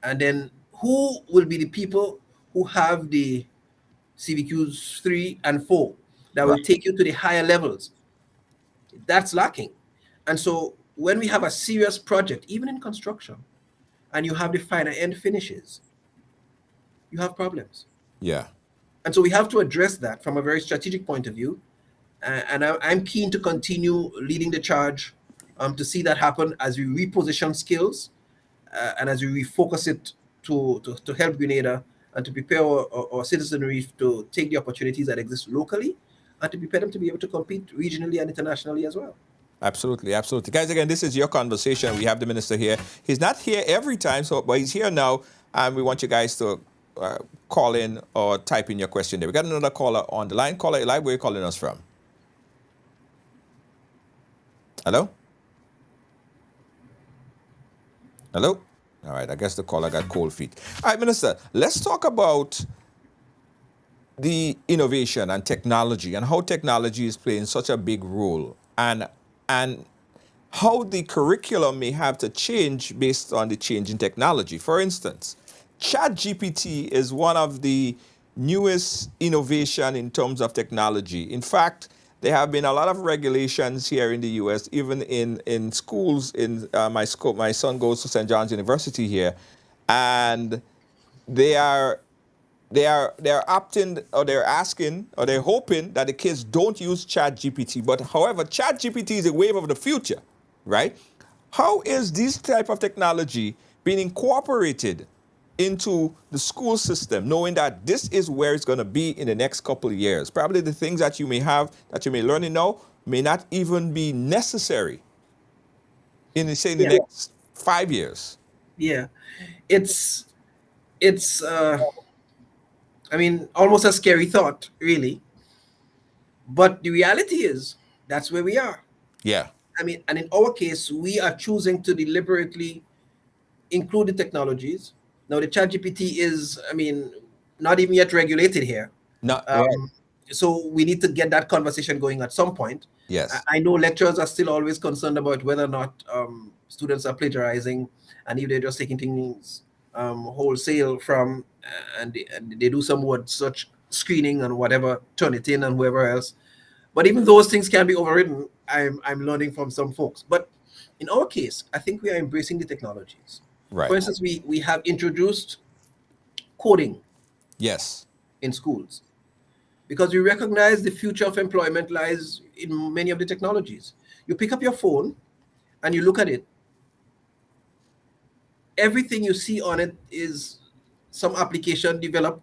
And then who will be the people who have the CVQs 3 and 4 that will take you to the higher levels? That's lacking. And so when we have a serious project, even in construction, and you have the finer end finishes, you have problems. Yeah. And so we have to address that from a very strategic point of view. And I'm keen to continue leading the charge to see that happen as we reposition skills and as we refocus it to help Grenada and to prepare our citizenry to take the opportunities that exist locally and to prepare them to be able to compete regionally and internationally as well. Absolutely, absolutely. Guys, again, this is your conversation. We have the minister here. He's not here every time, but he's here now, and we want you guys to call in or type in your question there. We got another caller on the line. Caller, live, where are you calling us from? Hello? Hello? All right, I guess the caller got cold feet. All right, Minister, let's talk about the innovation and technology and how technology is playing such a big role and how the curriculum may have to change based on the change in technology. For instance, ChatGPT is one of the newest innovation in terms of technology. In fact, there have been a lot of regulations here in the U.S., even in schools. My son goes to St. John's University here, and they are opting, or they're asking, or they're hoping that the kids don't use ChatGPT. But however, ChatGPT is a wave of the future, right? How is this type of technology being incorporated into the school system, knowing that this is where it's going to be in the next couple of years. Probably the things that you may have, that you may learn now, may not even be necessary in, say, in the Yeah. next 5 years. Yeah. It's it's I mean, almost a scary thought, really. But the reality is that's where we are. Yeah. I mean, and in our case, we are choosing to deliberately include the technologies. Now, the ChatGPT is, I mean, not even yet regulated here. Not right. Um, so we need to get that conversation going at some point. Yes. I know lecturers are still always concerned about whether or not students are plagiarizing, and if they're just taking things wholesale from, and they do some word search screening and whatever, turn it in and whoever else. But even those things can be overridden. I'm learning from some folks. But in our case, I think we are embracing the technologies. Right. For instance, we have introduced coding Yes. in schools because we recognize the future of employment lies in many of the technologies. You pick up your phone and you look at it. Everything you see on it is some application developed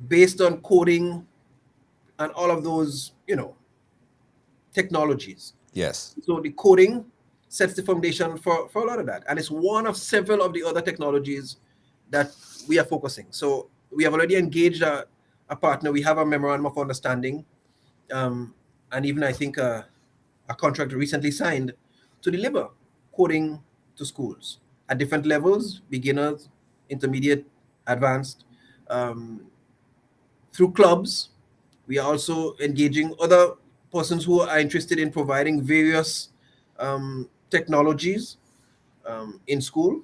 based on coding and all of those, technologies. Yes. So the coding sets the foundation for a lot of that. And it's one of several of the other technologies that we are focusing. So we have already engaged a partner. We have a memorandum of understanding. And even I think a contract recently signed to deliver coding to schools at different levels, beginners, intermediate, advanced, through clubs. We are also engaging other persons who are interested in providing various technologies in school.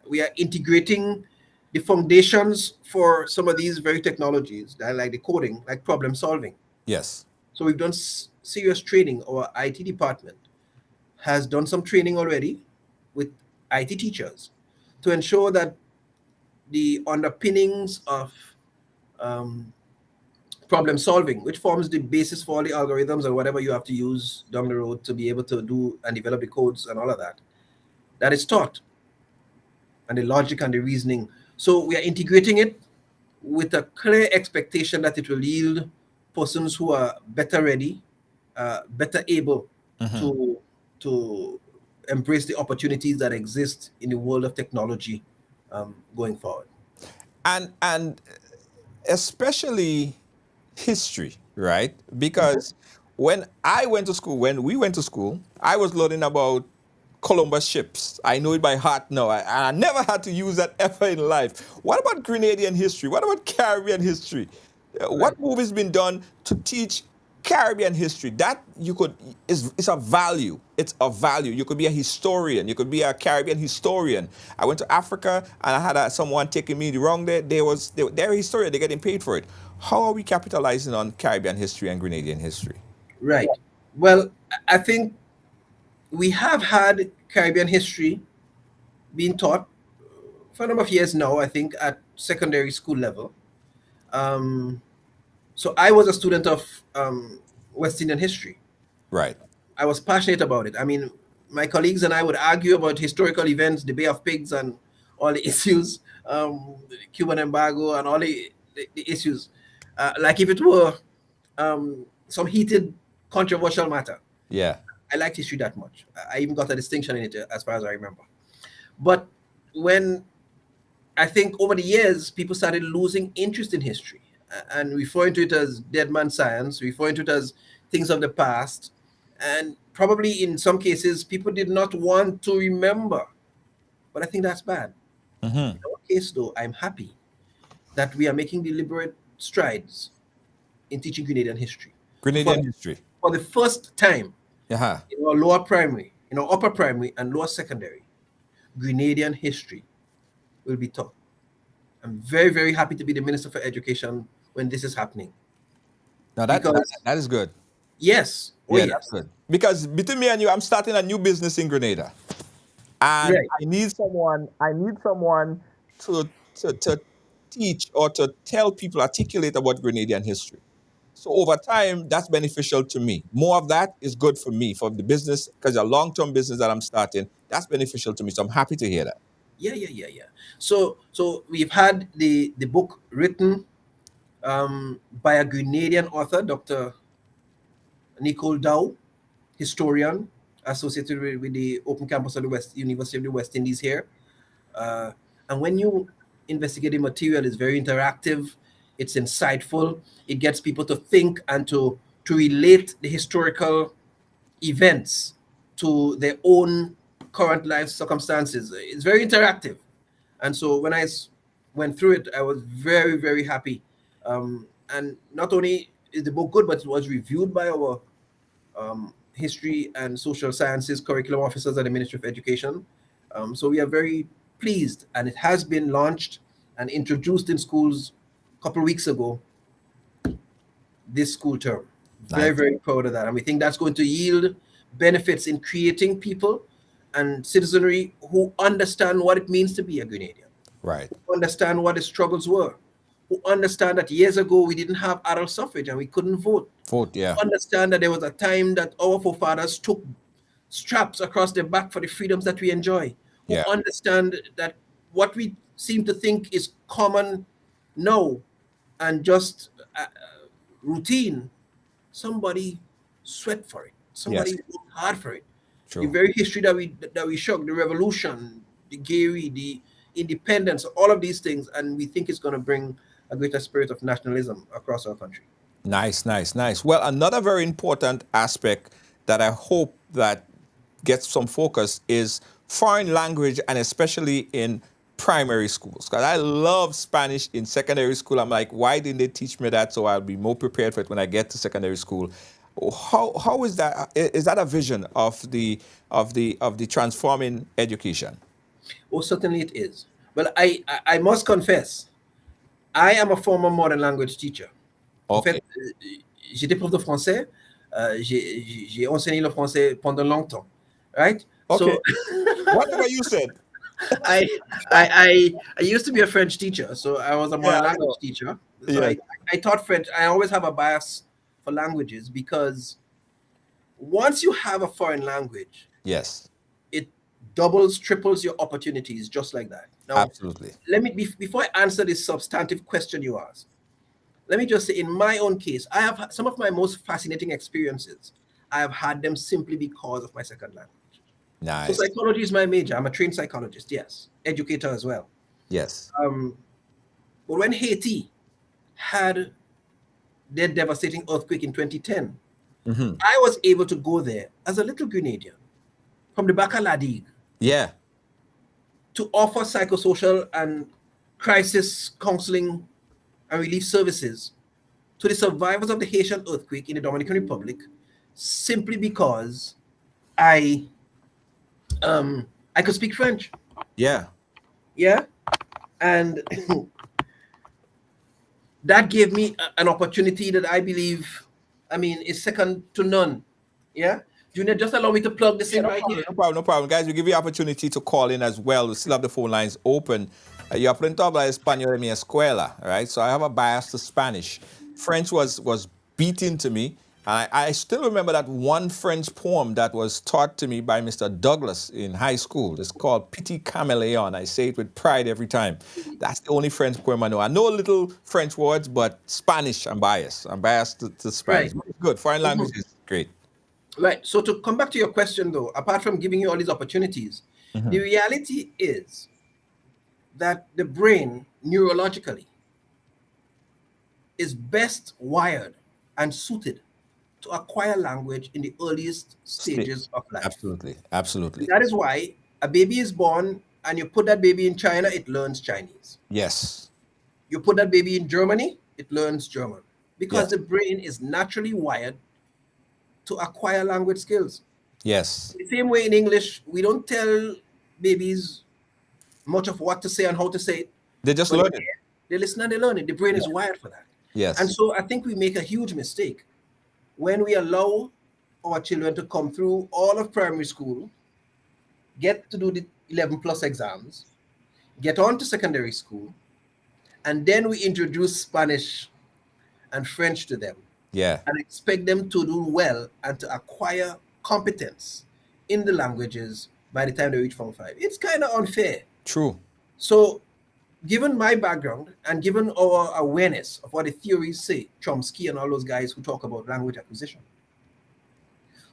We are integrating the foundations for some of these very technologies, that like the coding, like problem solving. Yes. So we've done serious training. Our IT department has done some training already with IT teachers to ensure that the underpinnings of problem solving, which forms the basis for all the algorithms and whatever you have to use down the road to be able to do and develop the codes and all of that, that is taught, and the logic and the reasoning. So we are integrating it with a clear expectation that it will yield persons who are better ready, better able to embrace the opportunities that exist in the world of technology going forward. And especially history, right? Because when we went to school, I was learning about Columbus ships. I know it by heart now. I never had to use that ever in life. What about Grenadian history? What about Caribbean history? What move has been done to teach Caribbean history? That you could is a value. It's a value. You could be a historian. You could be a Caribbean historian. I went to Africa and I had someone taking me wrong there. They're a historian. They're getting paid for it. How are we capitalizing on Caribbean history and Grenadian history? Right. Well, I think we have had Caribbean history being taught for a number of years now, I think, at secondary school level. So I was a student of West Indian history. Right. I was passionate about it. I mean, my colleagues and I would argue about historical events, the Bay of Pigs, and all the issues, the Cuban embargo, and all the issues, like if it were some heated, controversial matter. Yeah. I liked history that much. I even got a distinction in it, as far as I remember. But when I think over the years, people started losing interest in history and referring to it as dead man science, referring to it as things of the past. And probably in some cases, people did not want to remember. But I think that's bad. In our case, though, I'm happy that we are making deliberate strides in teaching Grenadian history. Grenadian history. For the first time Yeah. in our lower primary, in our upper primary and lower secondary, Grenadian history will be taught. I'm very, very happy to be the Minister for Education when this is happening. Now Because- that is good. Yes. Oh, Yeah, yes. that's good. Because between me and you, I'm starting a new business in Grenada. And Right. I need someone to teach or to tell people, articulate about Grenadian history. So over time, that's beneficial to me. More of that is good for me, for the business, because a long-term business that I'm starting, that's beneficial to me. So I'm happy to hear that. Yeah. So we've had the book written by a Grenadian author, Dr. Nicole Dow, historian associated with the Open Campus of the West University of the West Indies here. Uh, and when you investigate the material, it's very interactive, it's insightful, it gets people to think and to relate the historical events to their own current life circumstances. It's very interactive. And so when went through it, I was very, very happy. And not only is the book good, but it was reviewed by our history and social sciences curriculum officers at the Ministry of Education. So we are very pleased, and it has been launched and introduced in schools a couple of weeks ago this school term. Very, Nice. very proud of that. And we think that's going to yield benefits in creating people and citizenry who understand what it means to be a Grenadian, Right. who understand what the struggles were, who understand that years ago we didn't have adult suffrage and we couldn't vote. Vote, yeah. Understand that there was a time that our forefathers took straps across their back for the freedoms that we enjoy. Who Yeah. understand that what we seem to think is common now and just routine, somebody sweat for it. Somebody Yes. worked hard for it. The True. very history that we shook, the revolution, the Gary, the independence, all of these things, and we think it's going to bring a greater spirit of nationalism across our country. Nice, nice, nice. Well, another very important aspect that I hope that gets some focus is foreign language, and especially in primary schools. Because I love Spanish in secondary school. I'm like, why didn't they teach me that so I'll be more prepared for it when I get to secondary school? How is that? Is that a vision of the transforming education? Oh, certainly it is. Well, I must confess, I am a former modern language teacher. En Okay. fait, j'étais prof de français. J'ai enseigné le français pendant longtemps, right? Okay. So Whatever you said. I, I used to be a French teacher, so I was a Yeah, modern I language know. teacher. So Yes. I taught French. I always have a bias for languages because once you have a foreign language, Yes. it doubles, triples your opportunities just like that. Now, Absolutely. let me before I answer this substantive question you asked, let me just say, in my own case, I have some of my most fascinating experiences. I have had them simply because of my second language. So Nice. psychology is my major. I'm a trained psychologist, yes, educator as well. Yes. But when Haiti had their devastating earthquake in 2010, I was able to go there as a little Grenadian from the Bacaladigue Yeah. to offer psychosocial and crisis counseling and relief services to the survivors of the Haitian earthquake in the Dominican Republic, simply because I could speak French. Yeah. Yeah, and that gave me an opportunity that I believe, I mean, is second to none. Yeah, Junior, just allow me to plug this in right here. No problem, no problem. Guys, we give you opportunity to call in as well. We still have the phone lines open. Yo aprendo a hablar español en mi escuela, right? So I have a bias to Spanish. French was beaten to me. I still remember that one French poem that was taught to me by Mr. Douglas in high school. It's called Petit Caméléon. I say it with pride every time. That's the only French poem I know. I know a little French words, but Spanish, I'm biased. I'm biased to Spanish. Right. Good. Foreign language is great. Right. So to come back to your question, though, apart from giving you all these opportunities, the reality is that the brain neurologically is best wired and suited to acquire language in the earliest stages of life. Absolutely. Absolutely. That is why a baby is born and you put that baby in China, it learns Chinese. Yes. You put that baby in Germany, it learns German. Because Yes. the brain is naturally wired to acquire language skills. Yes. The same way in English, we don't tell babies much of what to say and how to say it. They just But learn it. they listen and they learn it. The brain is wired for that. Yes. And so I think we make a huge mistake when we allow our children to come through all of primary school, get to do the 11 plus exams, get on to secondary school, and then we introduce Spanish and French to them Yeah. and expect them to do well and to acquire competence in the languages by the time they reach Form 5. It's kind of unfair. True. So, given my background and given our awareness of what the theories say, Chomsky and all those guys who talk about language acquisition,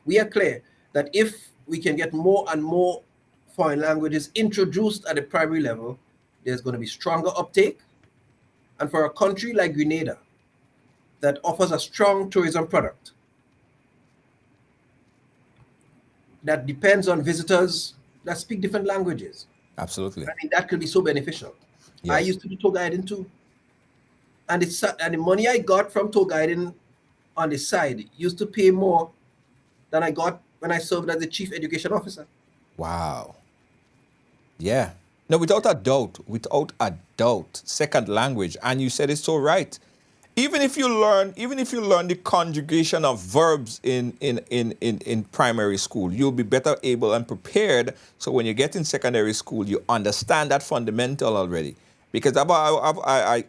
we are clear that if we can get more and more foreign languages introduced at the primary level, there's going to be stronger uptake. And for a country like Grenada that offers a strong tourism product that depends on visitors that speak different languages, Absolutely. I mean, that could be so beneficial. I Yes. used to do tour guiding too. And the money I got from tour guiding on the side used to pay more than I got when I served as the chief education officer. Wow. Yeah. No, without a doubt, second language. And you said it so right. Even if you learn the conjugation of verbs in primary school, you'll be better able and prepared. So when you get in secondary school, you understand that fundamental already. Because I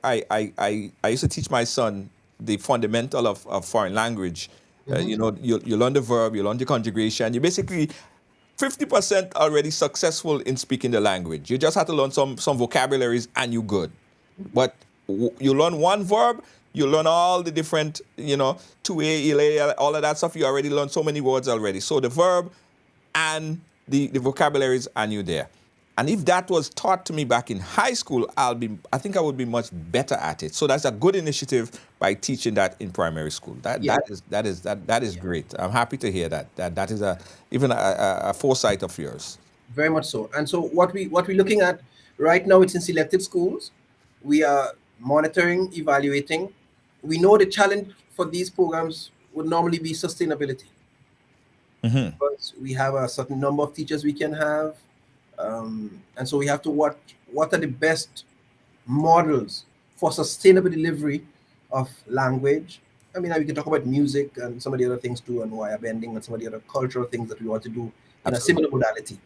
used to teach my son the fundamental of foreign language. You know, you learn the verb, you learn the conjugation. You basically 50% already successful in speaking the language. You just have to learn some vocabularies and you're good. But you learn one verb, you learn all the different, you know, 2A, ELA, all of that stuff. You already learned so many words already. So the verb and the vocabularies and you there. And if that was taught to me back in high school, I think I would be much better at it. So that's a good initiative by teaching that in primary school. Yeah. That is great. I'm happy to hear that. That is even a foresight of yours. Very much so. And so what we're looking at right now, it's in selected schools. We are monitoring, evaluating. We know the challenge for these programs would normally be sustainability. Because we have a certain number of teachers we can have. And so we have to watch what are the best models for sustainable delivery of language. I mean, we can talk about music and some of the other things too, and wire bending and some of the other cultural things that we want to do in a Absolutely. similar modality.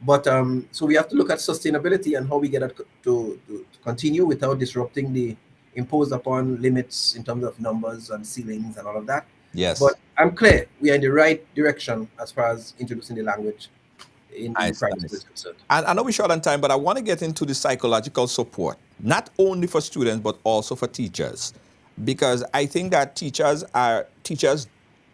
But so we have to look at sustainability and how we get it to continue without disrupting the imposed upon limits in terms of numbers and ceilings and all of that. Yes. But I'm clear we are in the right direction as far as introducing the language in the Nice, private nice. school is concerned. And I know we're short on time, but I want to get into the psychological support, not only for students, but also for teachers. Because I think that teachers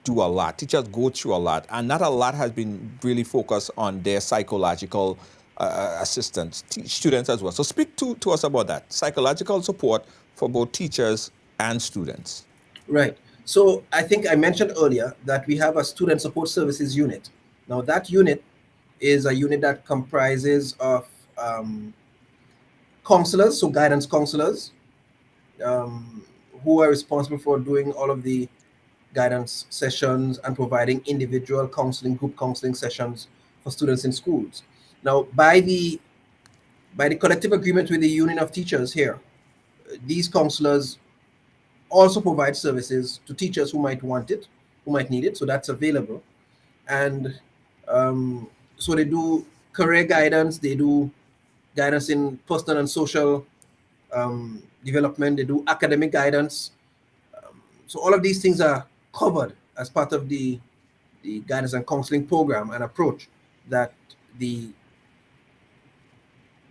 do a lot. Teachers go through a lot, and not a lot has been really focused on their psychological assistance, students as well. So speak to us about that, psychological support for both teachers and students. Right. So I think I mentioned earlier that we have a student support services unit. Now that unit is a unit that comprises of counselors, so guidance counselors, who are responsible for doing all of the guidance sessions and providing individual counseling, group counseling sessions for students in schools. Now, by the collective agreement with the Union of Teachers here, these counselors also provide services to teachers who might want it, who might need it. So that's available. And so they do career guidance, they do guidance in personal and social development, they do academic guidance. So all of these things are covered as part of the guidance and counseling program and approach that the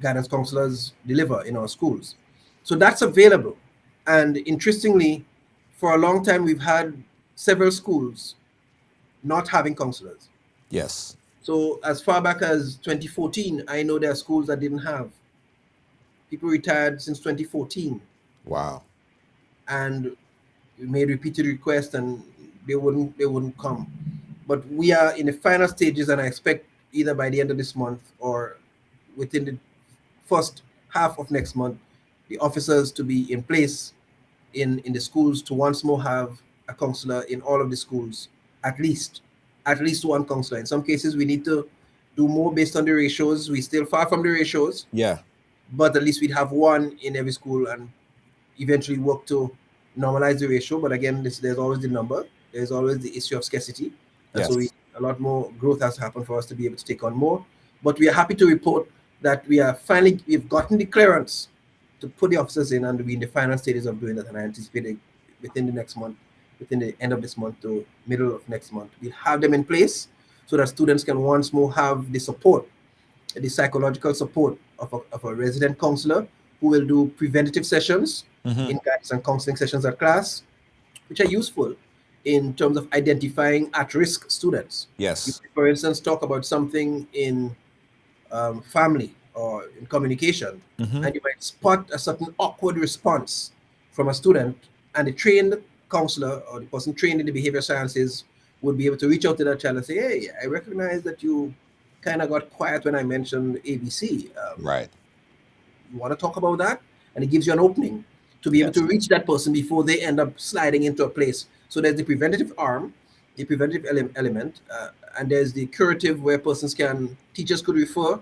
guidance counselors deliver in our schools. So that's available. And interestingly, for a long time, we've had several schools not having counselors. Yes. So as far back as 2014, I know there are schools that didn't have. People retired since 2014, Wow. and we made repeated requests, and they wouldn't come. But we are in the final stages, and I expect either by the end of this month or within the first half of next month, the officers to be in place in the schools to once more have a counselor in all of the schools, at least one counselor. In some cases, we need to do more based on the ratios. We're still far from the ratios, Yeah. but at least we'd have one in every school and eventually work to normalize the ratio. But again, there's always the number. There's always the issue of scarcity. And so Yes. a lot more growth has to happen for us to be able to take on more. But we are happy to report that we've gotten the clearance to put the officers in, and we're in the final stages of doing that. And I anticipate within the next month, within the end of this month to middle of next month, we'll have them in place so that students can once more have the support the psychological support of a resident counselor who will do preventative sessions in guidance and counseling sessions at class, which are useful in terms of identifying at-risk students. You, Yes. for instance, talk about something in family or in communication, and you might spot a certain awkward response from a student, and the trained counselor or the person trained in the behavior sciences would be able to reach out to that child and say, "Hey, I recognize that you kind of got quiet when I mentioned ABC. Right. You want to talk about that?" And it gives you an opening to be able Yes. to reach that person before they end up sliding into a place. So there's the preventative arm, the preventative element, and there's the curative where persons can, teachers could refer,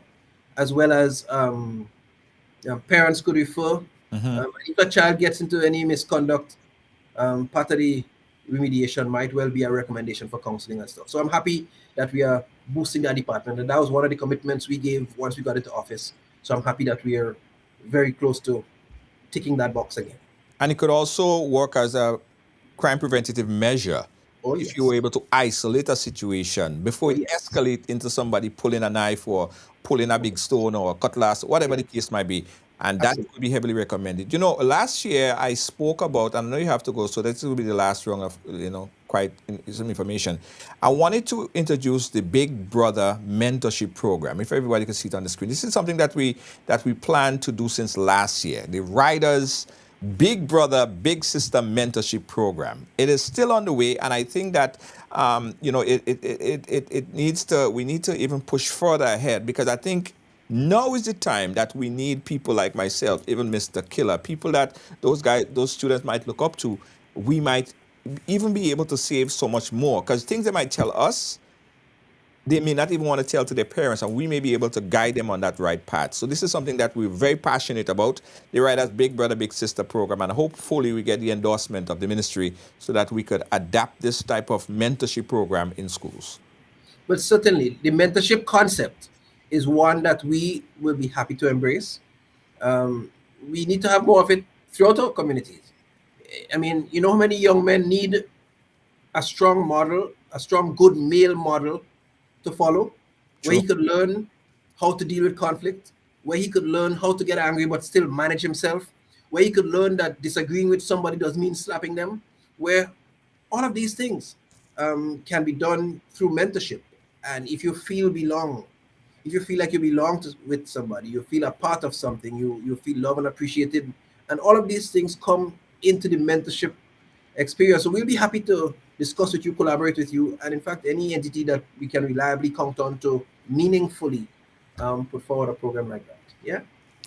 as well as parents could refer. If a child gets into any misconduct, part of the remediation might well be a recommendation for counseling and stuff. So I'm happy that we are boosting that department, and that was one of the commitments we gave once we got into office. So I'm happy that we are very close to ticking that box again. And it could also work as a crime preventative measure Oh if you were yes. able to isolate a situation before Oh it yes. escalates into somebody pulling a knife or pulling a big stone or a cutlass, whatever Yeah, the case might be. And that absolutely. would be heavily recommended. You know, last year I spoke about, and I know you have to go, so this will be the last round of, quite some information. I wanted to introduce the Big Brother Mentorship Program. If everybody can see it on the screen, this is something that we plan to do since last year. The Riders Big Brother, Big Sister Mentorship Program. It is still on the way, and I think that it needs to. We need to even push further ahead, because I think now is the time that we need people like myself, even Mr. Killer, people that those students might look up to. We might even be able to save so much more, because things they might tell us, they may not even want to tell to their parents, and we may be able to guide them on that right path. So this is something that we're very passionate about, the Writers Big Brother Big Sister program, and hopefully we get the endorsement of the ministry so that we could adapt this type of mentorship program in schools. But certainly, the mentorship concept is one that we will be happy to embrace. Um, we need to have more of it throughout our communities. I mean, you know how many young men need a strong model, a strong, good male model to follow, where True. he could learn how to deal with conflict, where he could learn how to get angry but still manage himself, where he could learn that disagreeing with somebody doesn't mean slapping them, where all of these things can be done through mentorship. And if you feel like you belong with somebody, you feel a part of something, you feel loved and appreciated, and all of these things come into the mentorship experience. So we'll be happy to discuss with you, collaborate with you, and in fact, any entity that we can reliably count on to meaningfully put forward a program like that. Yeah.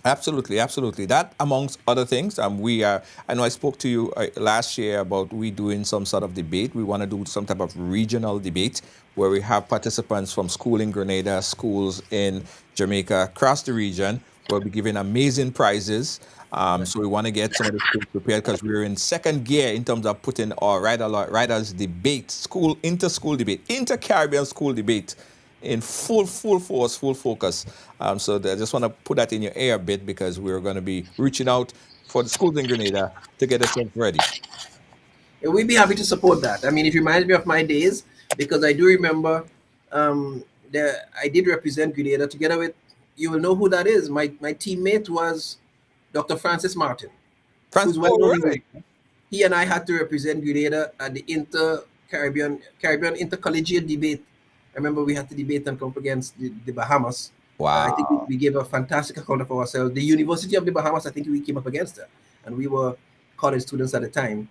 Absolutely, absolutely. That amongst other things, we are. I know I spoke to you last year about we doing some sort of debate. We want to do some type of regional debate where we have participants from school in Grenada, schools in Jamaica, across the region. We'll be giving amazing prizes. So we want to get some of the schools prepared, because we're in second gear in terms of putting our riders debate, school inter-school debate, inter-Caribbean school debate in full force, full focus. So I just want to put that in your ear a bit, because we're going to be reaching out for the schools in Grenada to get us ready. And we'd be happy to support that. I mean, it reminds me of my days, because I do remember I did represent Grenada together with, you will know who that is. My teammate was Dr. Francis Martin, France, who's well oh, known in right. Grenada. He and I had to represent Grenada at the Caribbean intercollegiate debate. I remember we had to debate and come up against the Bahamas. I think Wow. we gave a fantastic account of ourselves. The University of the Bahamas, I think we came up against her, and we were college students at the time.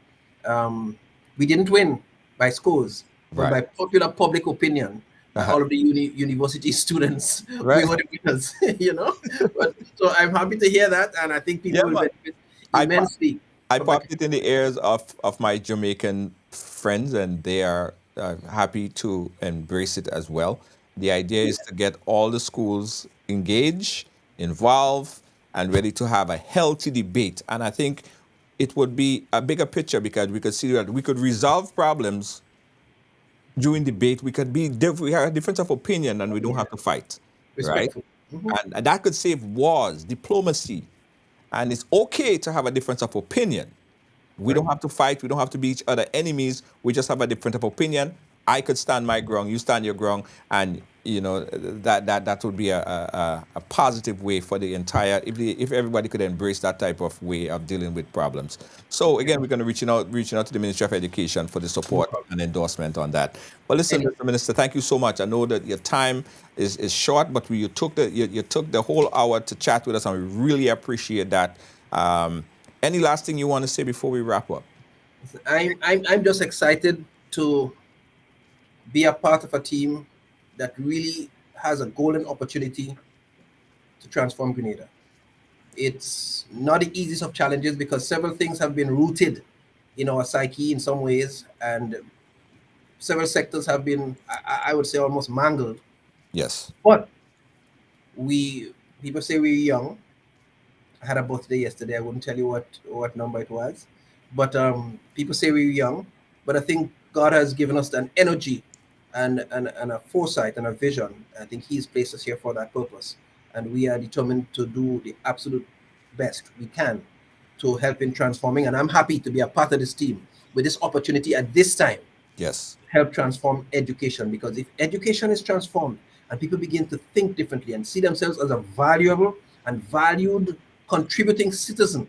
We didn't win by scores, but Right. by popular public opinion, Uh-huh. all of the university students, we Right. were the winners, you know. But so I'm happy to hear that, and I think Yeah, people will man. benefit I pa- immensely I from that. popped it in the ears of my Jamaican friends, and they are happy to embrace it as well. The idea is to get all the schools engaged, involved, and ready to have a healthy debate. And I think it would be a bigger picture, because we could see that we could resolve problems during debate. We could we have a difference of opinion, and we don't Yeah, have to fight, right? respectful. Mhm. And that could save wars, diplomacy, and it's okay to have a difference of opinion. We Right. don't have to fight. We don't have to be each other enemies. We just have a different of opinion. I could stand my ground. You stand your ground, and that would be a positive way for the entire, if everybody could embrace that type of way of dealing with problems. So again, we're going to reaching out to the Ministry of Education for the support and endorsement on that. Well, listen, Mr. Minister, thank you so much. I know that your time is short, but you took the whole hour to chat with us, and we really appreciate that. Any last thing you want to say before we wrap up? I'm just excited to be a part of a team that really has a golden opportunity to transform Grenada. It's not the easiest of challenges because several things have been rooted in our psyche in some ways, and several sectors have been, I would say, almost mangled. Yes. But people say we're young. I had a birthday yesterday. I wouldn't tell you what number it was, but people say we're young. But I think God has given us an energy and a foresight and a vision. I think He's placed us here for that purpose, and we are determined to do the absolute best we can to help in transforming. And I'm happy to be a part of this team with this opportunity at this time. Yes. Help transform education, because if education is transformed and people begin to think differently and see themselves as a valuable and valued contributing citizen,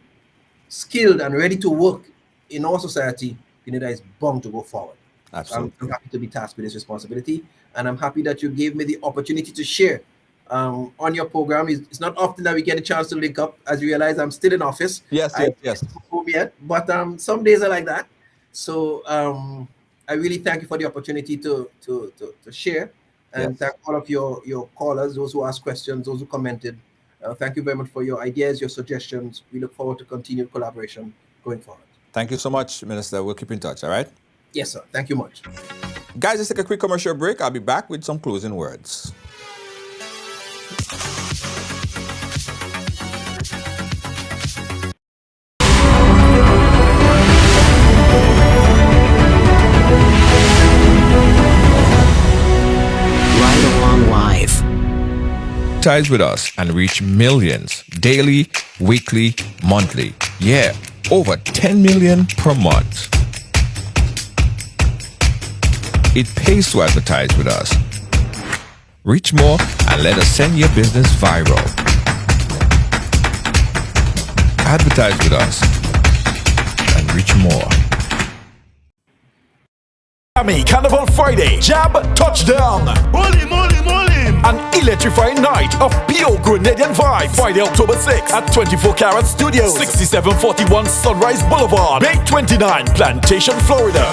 skilled and ready to work in our society, Grenada is bound to go forward. Absolutely. I'm happy to be tasked with this responsibility, and I'm happy that you gave me the opportunity to share on your program. It's not often that we get a chance to link up. As you realize, I'm still in office. Yes. I haven't home yet, but some days are like that. So I really thank you for the opportunity to share, and thank all of your callers, those who asked questions, those who commented. Thank you very much for your ideas, your suggestions. We look forward to continued collaboration going forward. Thank you so much, Minister. We'll keep in touch, all right? Yes, sir. Thank you much. Guys, let's take a quick commercial break. I'll be back with some closing words. Right Along Live. Advertise with us and reach millions daily, weekly, monthly. Yeah, over 10 million per month. It pays to advertise with us. Reach more and let us send your business viral. Advertise with us and reach more. Miami Carnival Friday, Jab Touchdown. An electrifying night of pure Grenadian vibes. Friday, October 6th at 24 Carat Studios, 6741 Sunrise Boulevard, Bay 29, Plantation, Florida.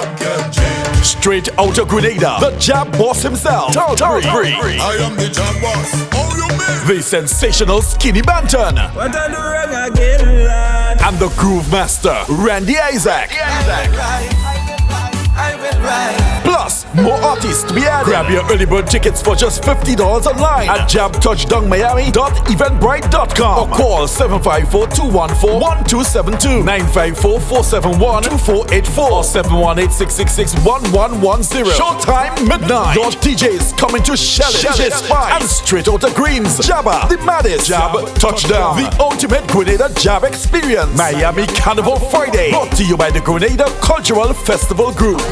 Straight out of Grenada, the Jab boss himself, Tall Bree. I am the Jab boss. Oh, you mean? The sensational Skinny Banton. What I do wrong again, lad? And the Groove Master, Randy Isaac. Plus, more artists to be added. Grab your early bird tickets for just $50 online at jabtouchdownmiami.eventbrite.com or call 754-214-1272, 954-471-2484 or 718-666-1110. Showtime midnight. Your DJs coming to shell it, DJ Spy, and straight out of Greens, Jabba, the maddest Jab Touchdown, the ultimate Grenada Jab experience. Miami Carnival Friday, brought to you by the Grenada Cultural Festival Group.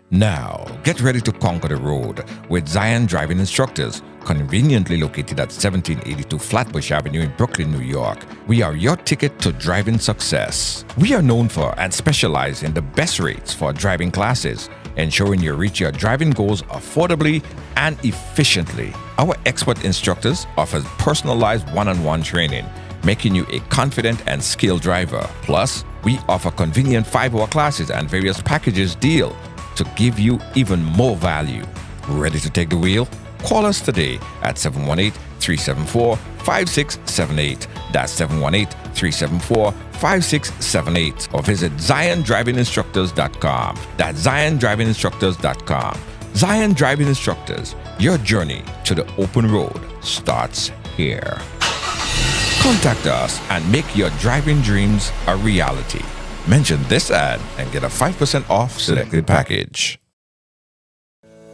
Now, get ready to conquer the road with Zion Driving Instructors, conveniently located at 1782 Flatbush Avenue in Brooklyn, New York. We are your ticket to driving success. We are known for and specialize in the best rates for driving classes, ensuring you reach your driving goals affordably and efficiently. Our expert instructors offer personalized one-on-one training, making you a confident and skilled driver. Plus, we offer convenient 5-hour classes and various packages deal to give you even more value. Ready to take the wheel? Call us today at 718-374-5678. That's 718-374-5678. Or visit ZionDrivingInstructors.com. That's ZionDrivingInstructors.com. Zion Driving Instructors, your journey to the open road starts here. Contact us and make your driving dreams a reality. Mention this ad and get a 5% off selected package.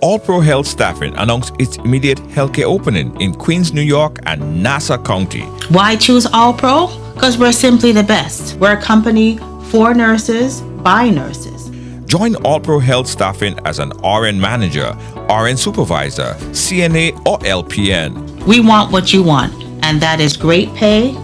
All Pro Health Staffing announced its immediate healthcare opening in Queens, New York and Nassau County. Why choose All Pro? Because we're simply the best. We're a company for nurses, by nurses. Join All Pro Health Staffing as an RN manager RN supervisor, CNA, or LPN. We want what you want, and that is great pay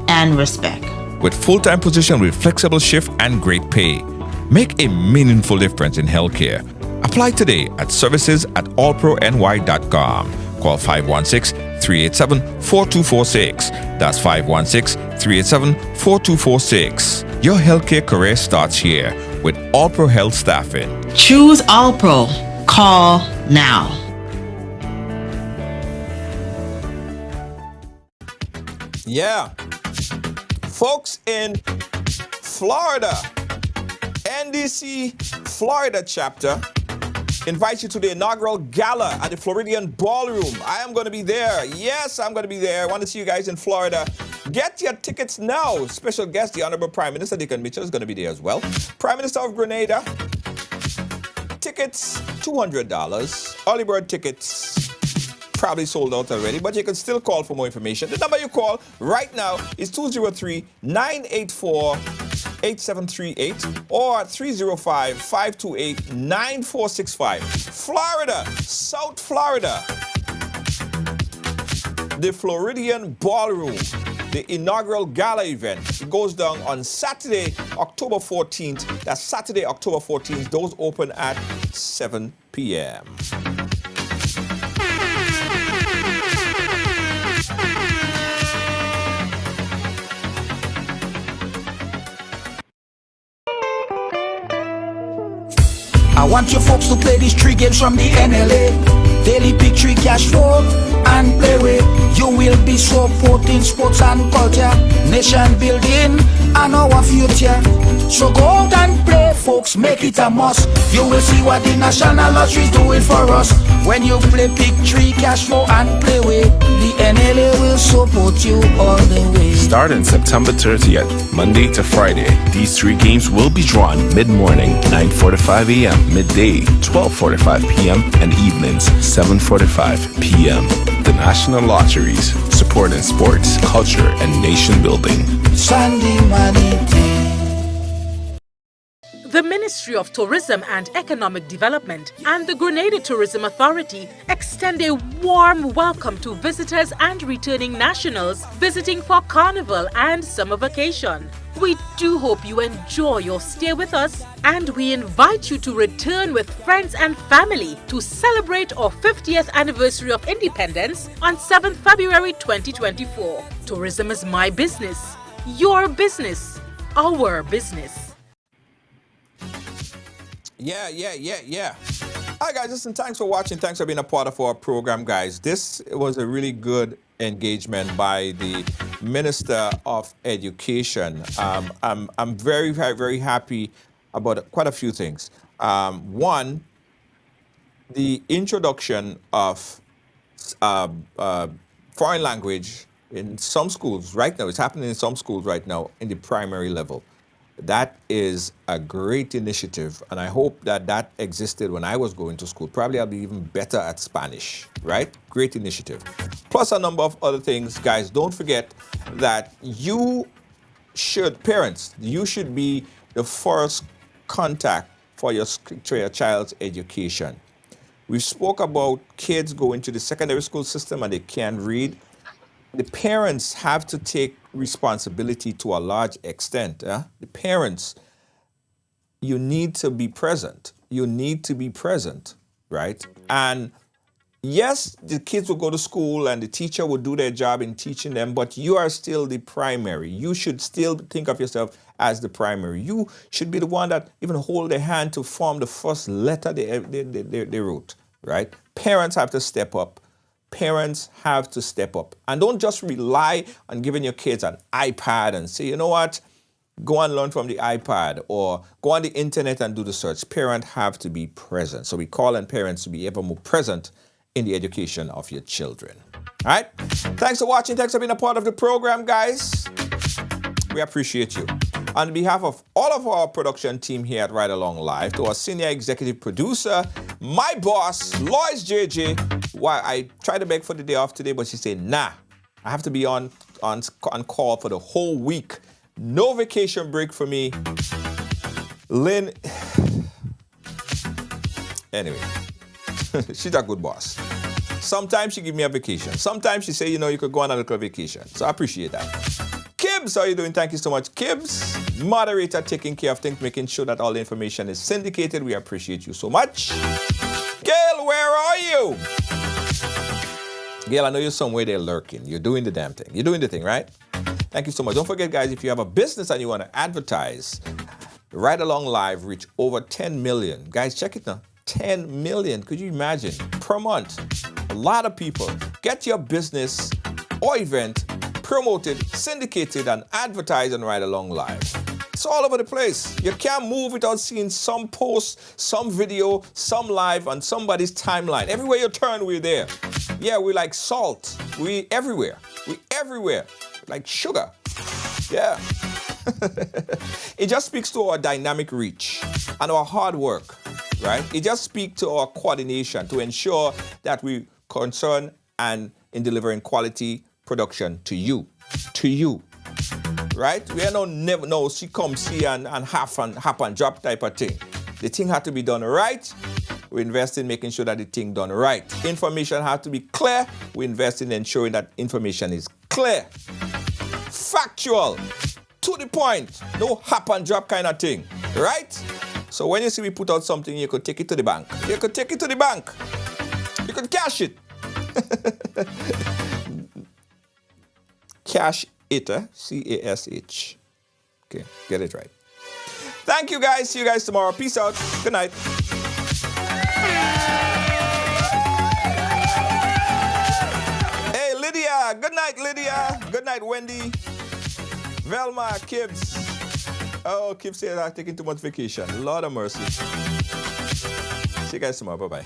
and respect. With full-time position with flexible shift and great pay. Make a meaningful difference in healthcare. Apply today at services@allprony.com. Call 516-387-4246. That's 516-387-4246. Your healthcare career starts here with All Pro Health Staffing. Choose All Pro. Call now. Yeah. Folks in Florida, NDC Florida chapter invite you to the inaugural gala at the Floridian Ballroom. I am going to be there. Yes, I'm going to be there. I want to see you guys in Florida. Get your tickets now. Special guest, the Honorable Prime Minister Dickon Mitchell is going to be there as well. Prime Minister of Grenada. Tickets, $200. Early bird tickets probably sold out already, but you can still call for more information. The number you call right now is 203-984-8738 or 305-528-9465. Florida, South Florida. The Floridian Ballroom, the inaugural gala event. It goes down on Saturday, October 14th. That's Saturday, October 14th. Doors open at 7 p.m. I want you folks to play these 3 games from the NLA. Daily pick 3 cash flow and play with. You will be supporting sports and culture, nation building and our future. So go out and play, folks, make it a must. You will see what the National Lottery is doing for us. When you play pick 3 cash flow and play with, the NLA will support you all the way. Starting September 30th, Monday to Friday, these 3 games will be drawn mid-morning, 9:45 a.m., midday, 12:45 p.m., and evenings, 7:45 p.m. The National Lotteries, supporting sports, culture, and nation building. Sunday money day. The Ministry of Tourism and Economic Development and the Grenada Tourism Authority extend a warm welcome to visitors and returning nationals visiting for Carnival and summer vacation. We do hope you enjoy your stay with us, and we invite you to return with friends and family to celebrate our 50th anniversary of independence on 7th February 2024. Tourism is my business, your business, our business. Yeah. All right, guys, listen, thanks for watching. Thanks for being a part of our program, guys. This was a really good engagement by the Minister of Education. I'm very, very, very happy about quite a few things. One, the introduction of foreign language in some schools right now. It's happening in some schools right now in the primary level. That is a great initiative, and I hope that that existed when I was going to school. Probably I'll be even better at Spanish, right? Great initiative. Plus a number of other things. Guys, don't forget that parents, you should be the first contact for your child's education. We spoke about kids going to the secondary school system and they can't read. The parents have to take responsibility to a large extent. The parents, you need to be present. You need to be present, right? And yes, the kids will go to school and the teacher will do their job in teaching them, but you are still the primary. You should still think of yourself as the primary. You should be the one that even hold their hand to form the first letter they wrote, right? Parents have to step up. Parents have to step up. And don't just rely on giving your kids an iPad and say, you know what, go and learn from the iPad or go on the internet and do the search. Parents have to be present. So we call on parents to be ever more present in the education of your children. All right? Thanks for watching. Thanks for being a part of the program, guys. We appreciate you. On behalf of all of our production team here at Ride Along Live, to our senior executive producer, my boss, Lois JJ, why I tried to beg for the day off today, but she said, nah, I have to be on call for the whole week. No vacation break for me. Lynn, anyway. She's a good boss. Sometimes she give me a vacation. Sometimes she say, you know, you could go on a little vacation. So I appreciate that. Kibbs, how are you doing? Thank you so much. Kibbs, moderator, taking care of things, making sure that all the information is syndicated. We appreciate you so much. Gail, where are you? Gail, I know you're somewhere there lurking. You're doing the damn thing. You're doing the thing, right? Thank you so much. Don't forget, guys, if you have a business and you want to advertise, Ride Along Live reach over 10 million. Guys, check it now. 10 million. Could you imagine? Per month. A lot of people. Get your business or event promoted, syndicated, and advertised on Ride Along Live. It's all over the place. You can't move without seeing some post, some video, some live on somebody's timeline. Everywhere you turn, we're there. Yeah, we're like salt. We everywhere. We everywhere. Like sugar. Yeah. It just speaks to our dynamic reach and our hard work, right? It just speaks to our coordination to ensure that we concern and in delivering quality production to you, right? We are no see come see and half and drop type of thing. The thing had to be done right. We invest in making sure that the thing done right. Information had to be clear. We invest in ensuring that information is clear, factual, to the point, no hop and drop kind of thing, right? So when you see we put out something, you could take it to the bank. You could take it to the bank. You could cash it. Cash it, C-A-S-H. Okay, get it right. Thank you, guys. See you guys tomorrow. Peace out. Good night. Hey, Lydia. Good night, Lydia. Good night, Wendy. Velma, Kibbs. Oh, Kibbs says I'm taking too much vacation. Lord of mercy. See you guys tomorrow. Bye-bye.